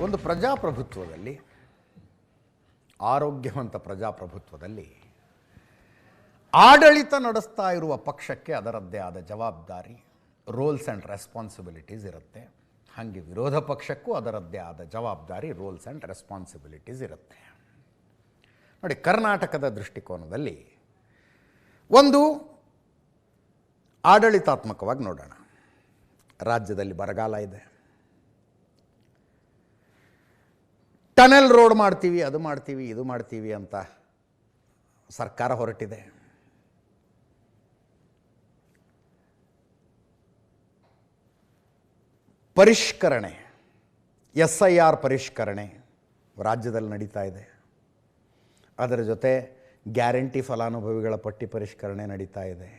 ಒಂದು ಪ್ರಜಾಪ್ರಭುತ್ವದಲ್ಲಿ, ಆರೋಗ್ಯವಂತ ಪ್ರಜಾಪ್ರಭುತ್ವದಲ್ಲಿ ಆಡಳಿತ ನಡೆಸ್ತಾ ಇರುವ ಪಕ್ಷಕ್ಕೆ ಅದರದ್ದೇ ಆದ ಜವಾಬ್ದಾರಿ, ರೋಲ್ಸ್ ಆ್ಯಂಡ್ ರೆಸ್ಪಾನ್ಸಿಬಿಲಿಟೀಸ್ ಇರುತ್ತೆ. ಹಾಗೆ ವಿರೋಧ ಪಕ್ಷಕ್ಕೂ ಅದರದ್ದೇ ಆದ ಜವಾಬ್ದಾರಿ, ರೋಲ್ಸ್ ಆ್ಯಂಡ್ ರೆಸ್ಪಾನ್ಸಿಬಿಲಿಟೀಸ್ ಇರುತ್ತೆ. ನೋಡಿ, ಕರ್ನಾಟಕದ ದೃಷ್ಟಿಕೋನದಲ್ಲಿ ಒಂದು ಆಡಳಿತಾತ್ಮಕವಾಗಿ ನೋಡೋಣ. ರಾಜ್ಯದಲ್ಲಿ ಬರಗಾಲ ಇದೆ, ಟನೆಲ್ ರೋಡ್ ಮಾಡ್ತೀವಿ, ಅದು ಮಾಡ್ತೀವಿ, ಇದು ಮಾಡ್ತೀವಿ ಅಂತ ಸರ್ಕಾರ ಹೊರಟಿದೆ. ಪರಿಷ್ಕರಣೆ, SIR ಪರಿಷ್ಕರಣೆ ರಾಜ್ಯದಲ್ಲಿ ನಡೀತಾ ಇದೆ. ಅದರ ಜೊತೆ ಗ್ಯಾರಂಟಿ ಫಲಾನುಭವಿಗಳ ಪಟ್ಟಿ ಪರಿಷ್ಕರಣೆ ನಡೀತಾ ಇದೆ.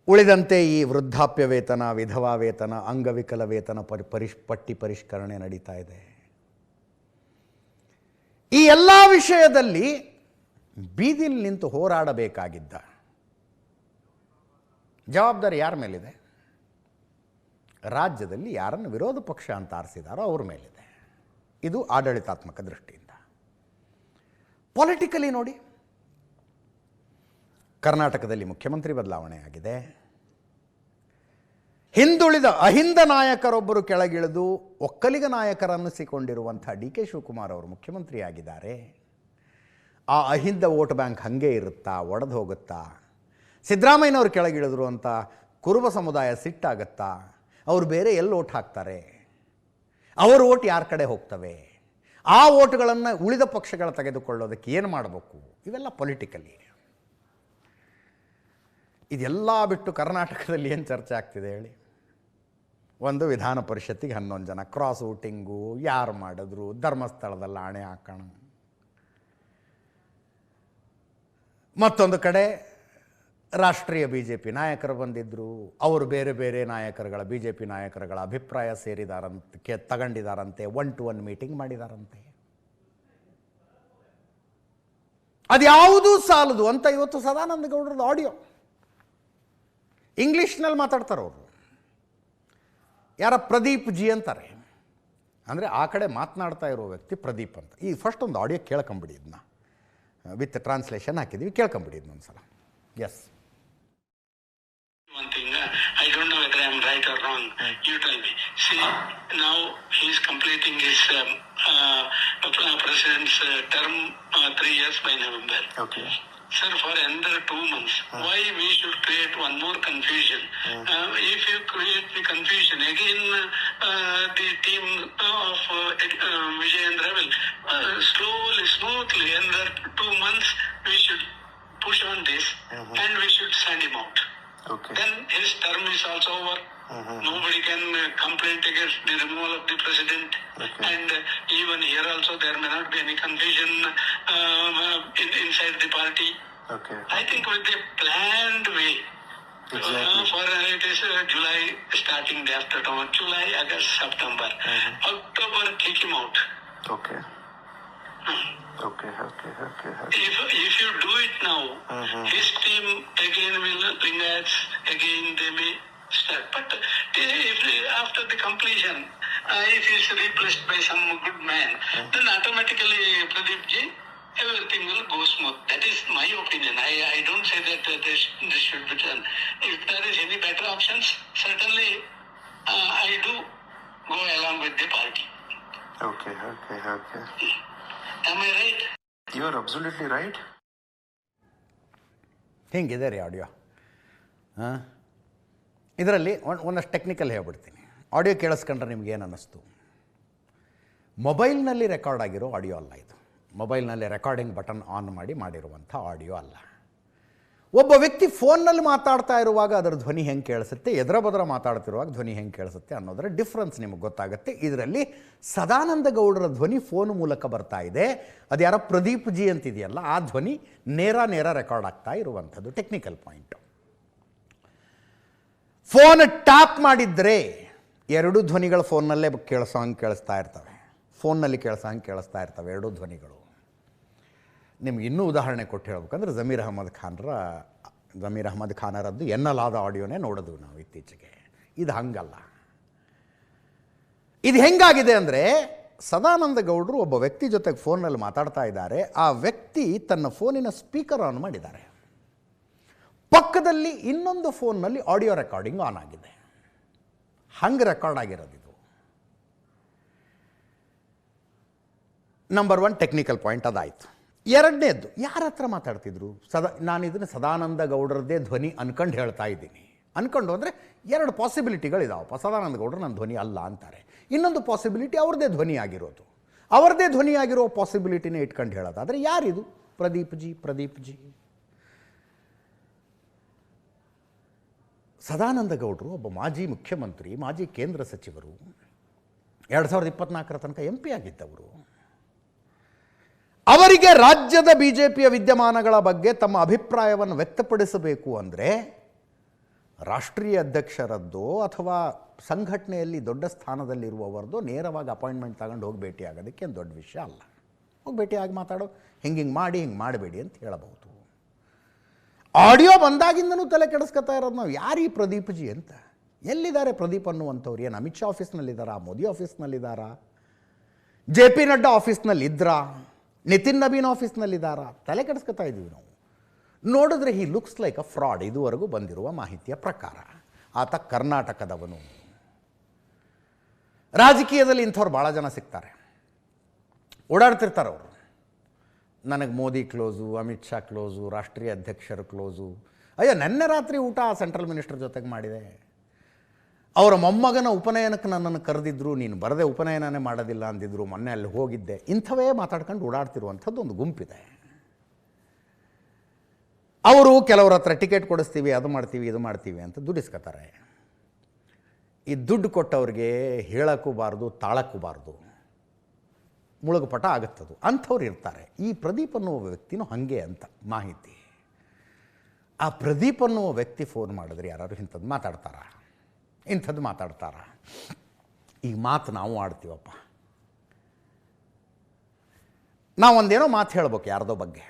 ಉಳಿದಂತೆ ಈ ವೃದ್ಧಾಪ್ಯ ವೇತನ, ವಿಧವಾ ವೇತನ, ಅಂಗವಿಕಲ ವೇತನ ಪಟ್ಟಿ ಪರಿಷ್ಕರಣೆ ನಡೀತಾ ಇದೆ. ಈ ಎಲ್ಲ ವಿಷಯದಲ್ಲಿ ಬೀದಿಲಿ ನಿಂತು ಹೋರಾಡಬೇಕಾಗಿದ್ದ ಜವಾಬ್ದಾರಿ ಯಾರ ಮೇಲಿದೆ? ರಾಜ್ಯದಲ್ಲಿ ಯಾರನ್ನು ವಿರೋಧ ಪಕ್ಷ ಅಂತ ಆರಿಸಿದಾರೋ ಅವ್ರ ಮೇಲಿದೆ. ಇದು ಆಡಳಿತಾತ್ಮಕ ದೃಷ್ಟಿಯಿಂದ. ಪೊಲಿಟಿಕಲಿ ನೋಡಿ, ಕರ್ನಾಟಕದಲ್ಲಿ ಮುಖ್ಯಮಂತ್ರಿ ಬದಲಾವಣೆ ಆಗಿದೆ. ಹಿಂದುಳಿದ ಅಹಿಂದ ನಾಯಕರೊಬ್ಬರು ಕೆಳಗಿಳಿದು ಒಕ್ಕಲಿಗ ನಾಯಕರನ್ನಿಸಿಕೊಂಡಿರುವಂಥ DK ಶಿವಕುಮಾರ್ ಅವರು ಮುಖ್ಯಮಂತ್ರಿ ಆಗಿದ್ದಾರೆ. ಆ ಅಹಿಂದ ವೋಟ್ ಬ್ಯಾಂಕ್ ಹಾಗೆ ಇರುತ್ತಾ, ಒಡೆದು ಹೋಗುತ್ತಾ? ಸಿದ್ದರಾಮಯ್ಯನವರು ಕೆಳಗಿಳಿದ್ರು ಅಂತ ಕುರುಬ ಸಮುದಾಯ ಸಿಟ್ಟಾಗತ್ತಾ? ಅವರು ಬೇರೆ ಎಲ್ಲಿ ಓಟ್ ಹಾಕ್ತಾರೆ? ಅವರ ಓಟ್ ಯಾರ ಕಡೆ ಹೋಗ್ತವೆ? ಆ ಓಟ್ಗಳನ್ನು ಉಳಿದ ಪಕ್ಷಗಳ ತೆಗೆದುಕೊಳ್ಳೋದಕ್ಕೆ ಏನು ಮಾಡಬೇಕು? ಇವೆಲ್ಲ ಪೊಲಿಟಿಕಲಿ. ಇದೆಲ್ಲ ಬಿಟ್ಟು ಕರ್ನಾಟಕದಲ್ಲಿ ಏನು ಚರ್ಚೆ ಆಗ್ತಿದೆ ಹೇಳಿ? ಒಂದು ವಿಧಾನ ಪರಿಷತ್ತಿಗೆ 11 ಜನ, ಕ್ರಾಸ್ ವೋಟಿಂಗು, ಯಾರು ಮಾಡಿದ್ರು, ಧರ್ಮಸ್ಥಳದಲ್ಲಿ ಆಣೆ ಹಾಕೋಣ. ಮತ್ತೊಂದು ಕಡೆ ರಾಷ್ಟ್ರೀಯ BJP ನಾಯಕರು ಬಂದಿದ್ದರು, ಅವರು ಬೇರೆ ಬೇರೆ ನಾಯಕರುಗಳ BJP ನಾಯಕರುಗಳ ಅಭಿಪ್ರಾಯ ಸೇರಿದಾರಂತೆ, ತಗೊಂಡಿದ್ದಾರಂತೆ, 1-to-1 ಮೀಟಿಂಗ್ ಮಾಡಿದಾರಂತೆ. ಅದ್ಯಾವುದೂ ಸಾಲದು ಅಂತ ಇವತ್ತು ಸದಾನಂದ ಗೌಡರದ ಆಡಿಯೋ ಇಂಗ್ಲೀಷ್ನಲ್ಲಿ ಮಾತಾಡ್ತಾರೆ ಅವರು. ಯಾರ ಪ್ರದೀಪ್ ಜಿ ಅಂತಾರೆ, ಅಂದರೆ ಆ ಕಡೆ ಮಾತನಾಡ್ತಾ ಇರೋ ವ್ಯಕ್ತಿ ಪ್ರದೀಪ್ ಅಂತ. ಈ ಫಸ್ಟ್ ಒಂದು ಆಡಿಯೋ ಕೇಳ್ಕೊಂಬಿಡಿ, ಇದನ್ನ ವಿತ್ ಟ್ರಾನ್ಸ್ಲೇಷನ್ ಹಾಕಿದ್ದೀವಿ, ಕೇಳ್ಕೊಂಬಿಡಿ ಇದನ್ನೊಂದು ಸಲ. S. One thing, I don't know whether I'm right or wrong. You tell me. See, now he's completing his president's term 3 years by November. Okay. Sir, for another 2 months, why we should create one more confusion? If you create the confusion, again the team of Vijayendra will slowly, smoothly, another 2 months, we should push on this and we should send him out. Okay. Then his term is also over. Nobody can complain against the removal of the president. Okay. And even here also there may not be any confusion inside the party. Okay. I think with the planned way. Exactly. For it is July starting day after tomorrow. July, August, September. October, kick him out. Okay. Okay. If you do it now, his team again will Lingayats, again they may start. But if after the completion, if he is replaced by some good man, then automatically Pradeep ji, everything will go smooth. That is my opinion. I don't say that this should be done. If there is any better options, certainly I do go along with the party. Okay. Am I right? You are absolutely right. ಹಿಂಗಿದೆ ರೀ audio. ಇದರಲ್ಲಿ ಒಂದಷ್ಟು technical ಹೇಳ್ಬಿಡ್ತೀನಿ. Audio ಕೇಳಿಸ್ಕೊಂಡ್ರೆ ನಿಮ್ಗೇನು ಅನ್ನಿಸ್ತು? ಮೊಬೈಲ್ನಲ್ಲಿ record ಆಗಿರೋ audio ಅಲ್ಲ ಇದು. ಮೊಬೈಲ್ನಲ್ಲಿ ರೆಕಾರ್ಡಿಂಗ್ ಬಟನ್ ಆನ್ ಮಾಡಿರುವಂಥ ಆಡಿಯೋ ಅಲ್ಲ. ಒಬ್ಬ ವ್ಯಕ್ತಿ ಫೋನ್ನಲ್ಲಿ ಮಾತಾಡ್ತಾ ಇರುವಾಗ ಅದರ ಧ್ವನಿ ಹೆಂಗೆ ಕೇಳಿಸುತ್ತೆ, ಎದರ ಬದರ ಮಾತಾಡ್ತಿರುವಾಗ ಧ್ವನಿ ಹೆಂಗೆ ಕೇಳಿಸುತ್ತೆ ಅನ್ನೋದರ ಡಿಫ್ರೆನ್ಸ್ ನಿಮಗೆ ಗೊತ್ತಾಗುತ್ತೆ. ಇದರಲ್ಲಿ ಸದಾನಂದ ಗೌಡರ ಧ್ವನಿ ಫೋನ್ ಮೂಲಕ ಬರ್ತಾ ಇದೆ. ಅದು ಯಾರೋ ಪ್ರದೀಪ್ ಜಿ ಅಂತಿದೆಯಲ್ಲ, ಆ ಧ್ವನಿ ನೇರ ರೆಕಾರ್ಡ್ ಆಗ್ತಾ ಇರುವಂಥದ್ದು ಟೆಕ್ನಿಕಲ್ ಪಾಯಿಂಟು. ಫೋನ್ ಟ್ಯಾಪ್ ಮಾಡಿದರೆ ಎರಡೂ ಧ್ವನಿಗಳು ಫೋನ್ನಲ್ಲೇ ಕೇಳಿಸ್ತಾ ಇರ್ತವೆ. ಫೋನ್ನಲ್ಲಿ ಕೇಳಿಸ್ತಾ ಇರ್ತವೆ ಎರಡೂ ಧ್ವನಿಗಳು. ನಿಮ್ಗೆ ಇನ್ನೂ ಉದಾಹರಣೆ ಕೊಟ್ಟು ಹೇಳ್ಬೇಕಂದ್ರೆ ಜಮೀರ್ ಅಹಮದ್ ಖಾನರದ್ದು ಎನ್ನಲಾದ ಆಡಿಯೋನೇ ನೋಡೋದು ನಾವು ಇತ್ತೀಚೆಗೆ. ಇದು ಹಂಗಲ್ಲ. ಇದು ಹೆಂಗಾಗಿದೆ ಅಂದರೆ, ಸದಾನಂದ ಗೌಡರು ಒಬ್ಬ ವ್ಯಕ್ತಿ ಜೊತೆಗೆ ಫೋನಲ್ಲಿ ಮಾತಾಡ್ತಾ ಇದ್ದಾರೆ. ಆ ವ್ಯಕ್ತಿ ತನ್ನ ಫೋನಿನ ಸ್ಪೀಕರ್ ಆನ್ ಮಾಡಿದ್ದಾರೆ. ಪಕ್ಕದಲ್ಲಿ ಇನ್ನೊಂದು ಫೋನ್ನಲ್ಲಿ ಆಡಿಯೋ ರೆಕಾರ್ಡಿಂಗ್ ಆನ್ ಆಗಿದೆ. ಹಂಗೆ ರೆಕಾರ್ಡ್ ಆಗಿರೋದು ಇದು. ನಂಬರ್ 1 ಟೆಕ್ನಿಕಲ್ ಪಾಯಿಂಟ್ ಅದಾಯಿತು. ಎರಡನೇದ್ದು, ಯಾರ ಹತ್ರ ಮಾತಾಡ್ತಿದ್ರು? ನಾನು ಇದನ್ನು ಸದಾನಂದ ಗೌಡರದ್ದೇ ಧ್ವನಿ ಅನ್ಕೊಂಡು ಹೇಳ್ತಾ ಇದ್ದೀನಿ. ಅನ್ಕೊಂಡು ಅಂದರೆ 2 ಪಾಸಿಬಿಲಿಟಿಗಳಿದಾವಪ್ಪ. ಸದಾನಂದ ಗೌಡರು ನನ್ನ ಧ್ವನಿ ಅಲ್ಲ ಅಂತಾರೆ. ಇನ್ನೊಂದು ಪಾಸಿಬಿಲಿಟಿ ಅವ್ರದ್ದೇ ಧ್ವನಿ ಆಗಿರೋದು. ಅವ್ರದ್ದೇ ಧ್ವನಿ ಆಗಿರೋ ಪಾಸಿಬಿಲಿಟಿನೇ ಇಟ್ಕೊಂಡು ಹೇಳೋದಾದರೆ ಯಾರಿದು? ಪ್ರದೀಪ್ ಜಿ. ಸದಾನಂದ ಗೌಡರು ಒಬ್ಬ ಮಾಜಿ ಮುಖ್ಯಮಂತ್ರಿ, ಮಾಜಿ ಕೇಂದ್ರ ಸಚಿವರು, 2024 ತನಕ MP ಆಗಿದ್ದವರು. ಅವರಿಗೆ ರಾಜ್ಯದ BJPಯ ವಿದ್ಯಮಾನಗಳ ಬಗ್ಗೆ ತಮ್ಮ ಅಭಿಪ್ರಾಯವನ್ನು ವ್ಯಕ್ತಪಡಿಸಬೇಕು ಅಂದರೆ ರಾಷ್ಟ್ರೀಯ ಅಧ್ಯಕ್ಷರದ್ದೋ ಅಥವಾ ಸಂಘಟನೆಯಲ್ಲಿ ದೊಡ್ಡ ಸ್ಥಾನದಲ್ಲಿರುವವರದ್ದು ನೇರವಾಗಿ ಅಪಾಯಿಂಟ್ಮೆಂಟ್ ತಗೊಂಡು ಹೋಗಿ ಭೇಟಿ ಆಗೋದಕ್ಕೆ ಏನು ದೊಡ್ಡ ವಿಷಯ ಅಲ್ಲ. ಹೋಗಿ ಭೇಟಿಯಾಗಿ ಮಾತಾಡೋ, ಹಿಂಗೆ ಮಾಡಿ ಹಿಂಗೆ ಮಾಡಬೇಡಿ ಅಂತ ಹೇಳಬಹುದು. ಆಡಿಯೋ ಬಂದಾಗಿಂದನೂ ತಲೆ ಕೆಡಿಸ್ಕೊತಾ ಇರೋದು ನಾವು. ಯಾರೀ ಪ್ರದೀಪ್ ಜಿ ಅಂತ? ಎಲ್ಲಿದ್ದಾರೆ ಪ್ರದೀಪ್ ಅನ್ನುವಂಥವ್ರು? ಏನು ಅಮಿತ್ ಶಾ ಆಫೀಸ್ನಲ್ಲಿದ್ದಾರಾ? ಮೋದಿ ಆಫೀಸ್ನಲ್ಲಿದ್ದಾರಾ? JP ನಡ್ಡಾ ಆಫೀಸ್ನಲ್ಲಿದ್ದರಾ? ನಿತಿನ್ ನಬೀನ್ ಆಫೀಸ್ನಲ್ಲಿದ್ದಾರಾ? ತಲೆ ಕೆಡಿಸ್ಕೊತಾ ಇದ್ದೀವಿ ನಾವು. ನೋಡಿದ್ರೆ he looks like a fraud. ಇದುವರೆಗೂ ಬಂದಿರುವ ಮಾಹಿತಿಯ ಪ್ರಕಾರ ಆತ ಕರ್ನಾಟಕದವನು. ರಾಜಕೀಯದಲ್ಲಿ ಇಂಥವ್ರು ಭಾಳ ಜನ ಸಿಗ್ತಾರೆ, ಓಡಾಡ್ತಿರ್ತಾರೆ ಅವರು. ನನಗೆ ಮೋದಿ ಕ್ಲೋಸು, ಅಮಿತ್ ಶಾ ಕ್ಲೋಸು, ರಾಷ್ಟ್ರೀಯ ಅಧ್ಯಕ್ಷರು ಕ್ಲೋಸು. ಅಯ್ಯೋ, ನೆನ್ನೆ ರಾತ್ರಿ ಊಟ ಸೆಂಟ್ರಲ್ ಮಿನಿಸ್ಟರ್ ಜೊತೆಗೆ ಮಾಡಿದೆ. ಅವರ ಮೊಮ್ಮಗನ ಉಪನಯನಕ್ಕೆ ನನ್ನನ್ನು ಕರೆದಿದ್ರು, ನೀನು ಬರದೆ ಉಪನಯನನೇ ಮಾಡೋದಿಲ್ಲ ಅಂದಿದ್ರು, ಮೊನ್ನೆ ಅಲ್ಲಿ ಹೋಗಿದ್ದೆ. ಇಂಥವೇ ಮಾತಾಡ್ಕೊಂಡು ಓಡಾಡ್ತಿರುವಂಥದ್ದು ಒಂದು ಗುಂಪಿದೆ. ಅವರು ಕೆಲವ್ರ ಹತ್ರ ಟಿಕೆಟ್ ಕೊಡಿಸ್ತೀವಿ, ಅದು ಮಾಡ್ತೀವಿ, ಇದು ಮಾಡ್ತೀವಿ ಅಂತ ದುಡಿಸ್ಕೊತಾರೆ. ಈ ದುಡ್ಡು ಕೊಟ್ಟವ್ರಿಗೆ ಹೇಳಕ್ಕೂ ಬಾರ್ದು, ತಾಳಕ್ಕೂ ಬಾರ್ದು, ಮುಳುಗುಪಟ ಆಗುತ್ತದು. ಅಂಥವ್ರು ಇರ್ತಾರೆ. ಈ ಪ್ರದೀಪ್ ಅನ್ನುವ ವ್ಯಕ್ತಿನೂ ಹಾಗೆ ಅಂತ ಮಾಹಿತಿ. ಆ ಪ್ರದೀಪ್ ಅನ್ನುವ ವ್ಯಕ್ತಿ ಫೋನ್ ಮಾಡಿದ್ರೆ ಯಾರು ಇಂಥದ್ದು ಮಾತಾಡ್ತಾರ? ಈ ಮಾತು ನಾವು ಆಡ್ತೀವಪ್ಪ. ನಾವೊಂದೇನೋ ಮಾತು ಹೇಳ್ಬೇಕು ಯಾರ್ದೋ ಬಗ್ಗೆ.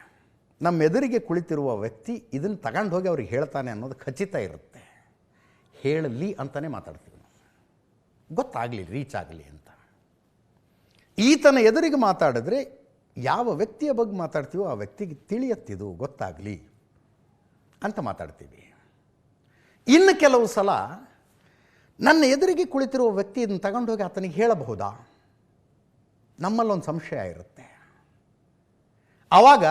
ನಮ್ಮ ಎದುರಿಗೆ ಕುಳಿತಿರುವ ವ್ಯಕ್ತಿ ಇದನ್ನು ತಗೊಂಡು ಹೋಗಿ ಅವ್ರಿಗೆ ಹೇಳ್ತಾನೆ ಅನ್ನೋದು ಖಚಿತ ಇರುತ್ತೆ. ಹೇಳಲಿ ಅಂತಲೇ ಮಾತಾಡ್ತೀವಿ ನಾವು, ಗೊತ್ತಾಗಲಿ, ರೀಚ್ ಆಗಲಿ ಅಂತ. ಈತನ ಎದುರಿಗೆ ಮಾತಾಡಿದ್ರೆ ಯಾವ ವ್ಯಕ್ತಿಯ ಬಗ್ಗೆ ಮಾತಾಡ್ತೀವೋ ಆ ವ್ಯಕ್ತಿಗೆ ತಿಳಿಯತ್ತಿದು, ಗೊತ್ತಾಗಲಿ ಅಂತ ಮಾತಾಡ್ತೀವಿ. ಇನ್ನು ಕೆಲವು ಸಲ ನನ್ನ ಎದುರಿಗೆ ಕುಳಿತಿರುವ ವ್ಯಕ್ತಿ ಇದನ್ನು ತಗೊಂಡೋಗಿ ಆತನಿಗೆ ಹೇಳಬಹುದಾ? ನಮ್ಮಲ್ಲೊಂದು ಸಂಶಯ ಇರುತ್ತೆ. ಆವಾಗ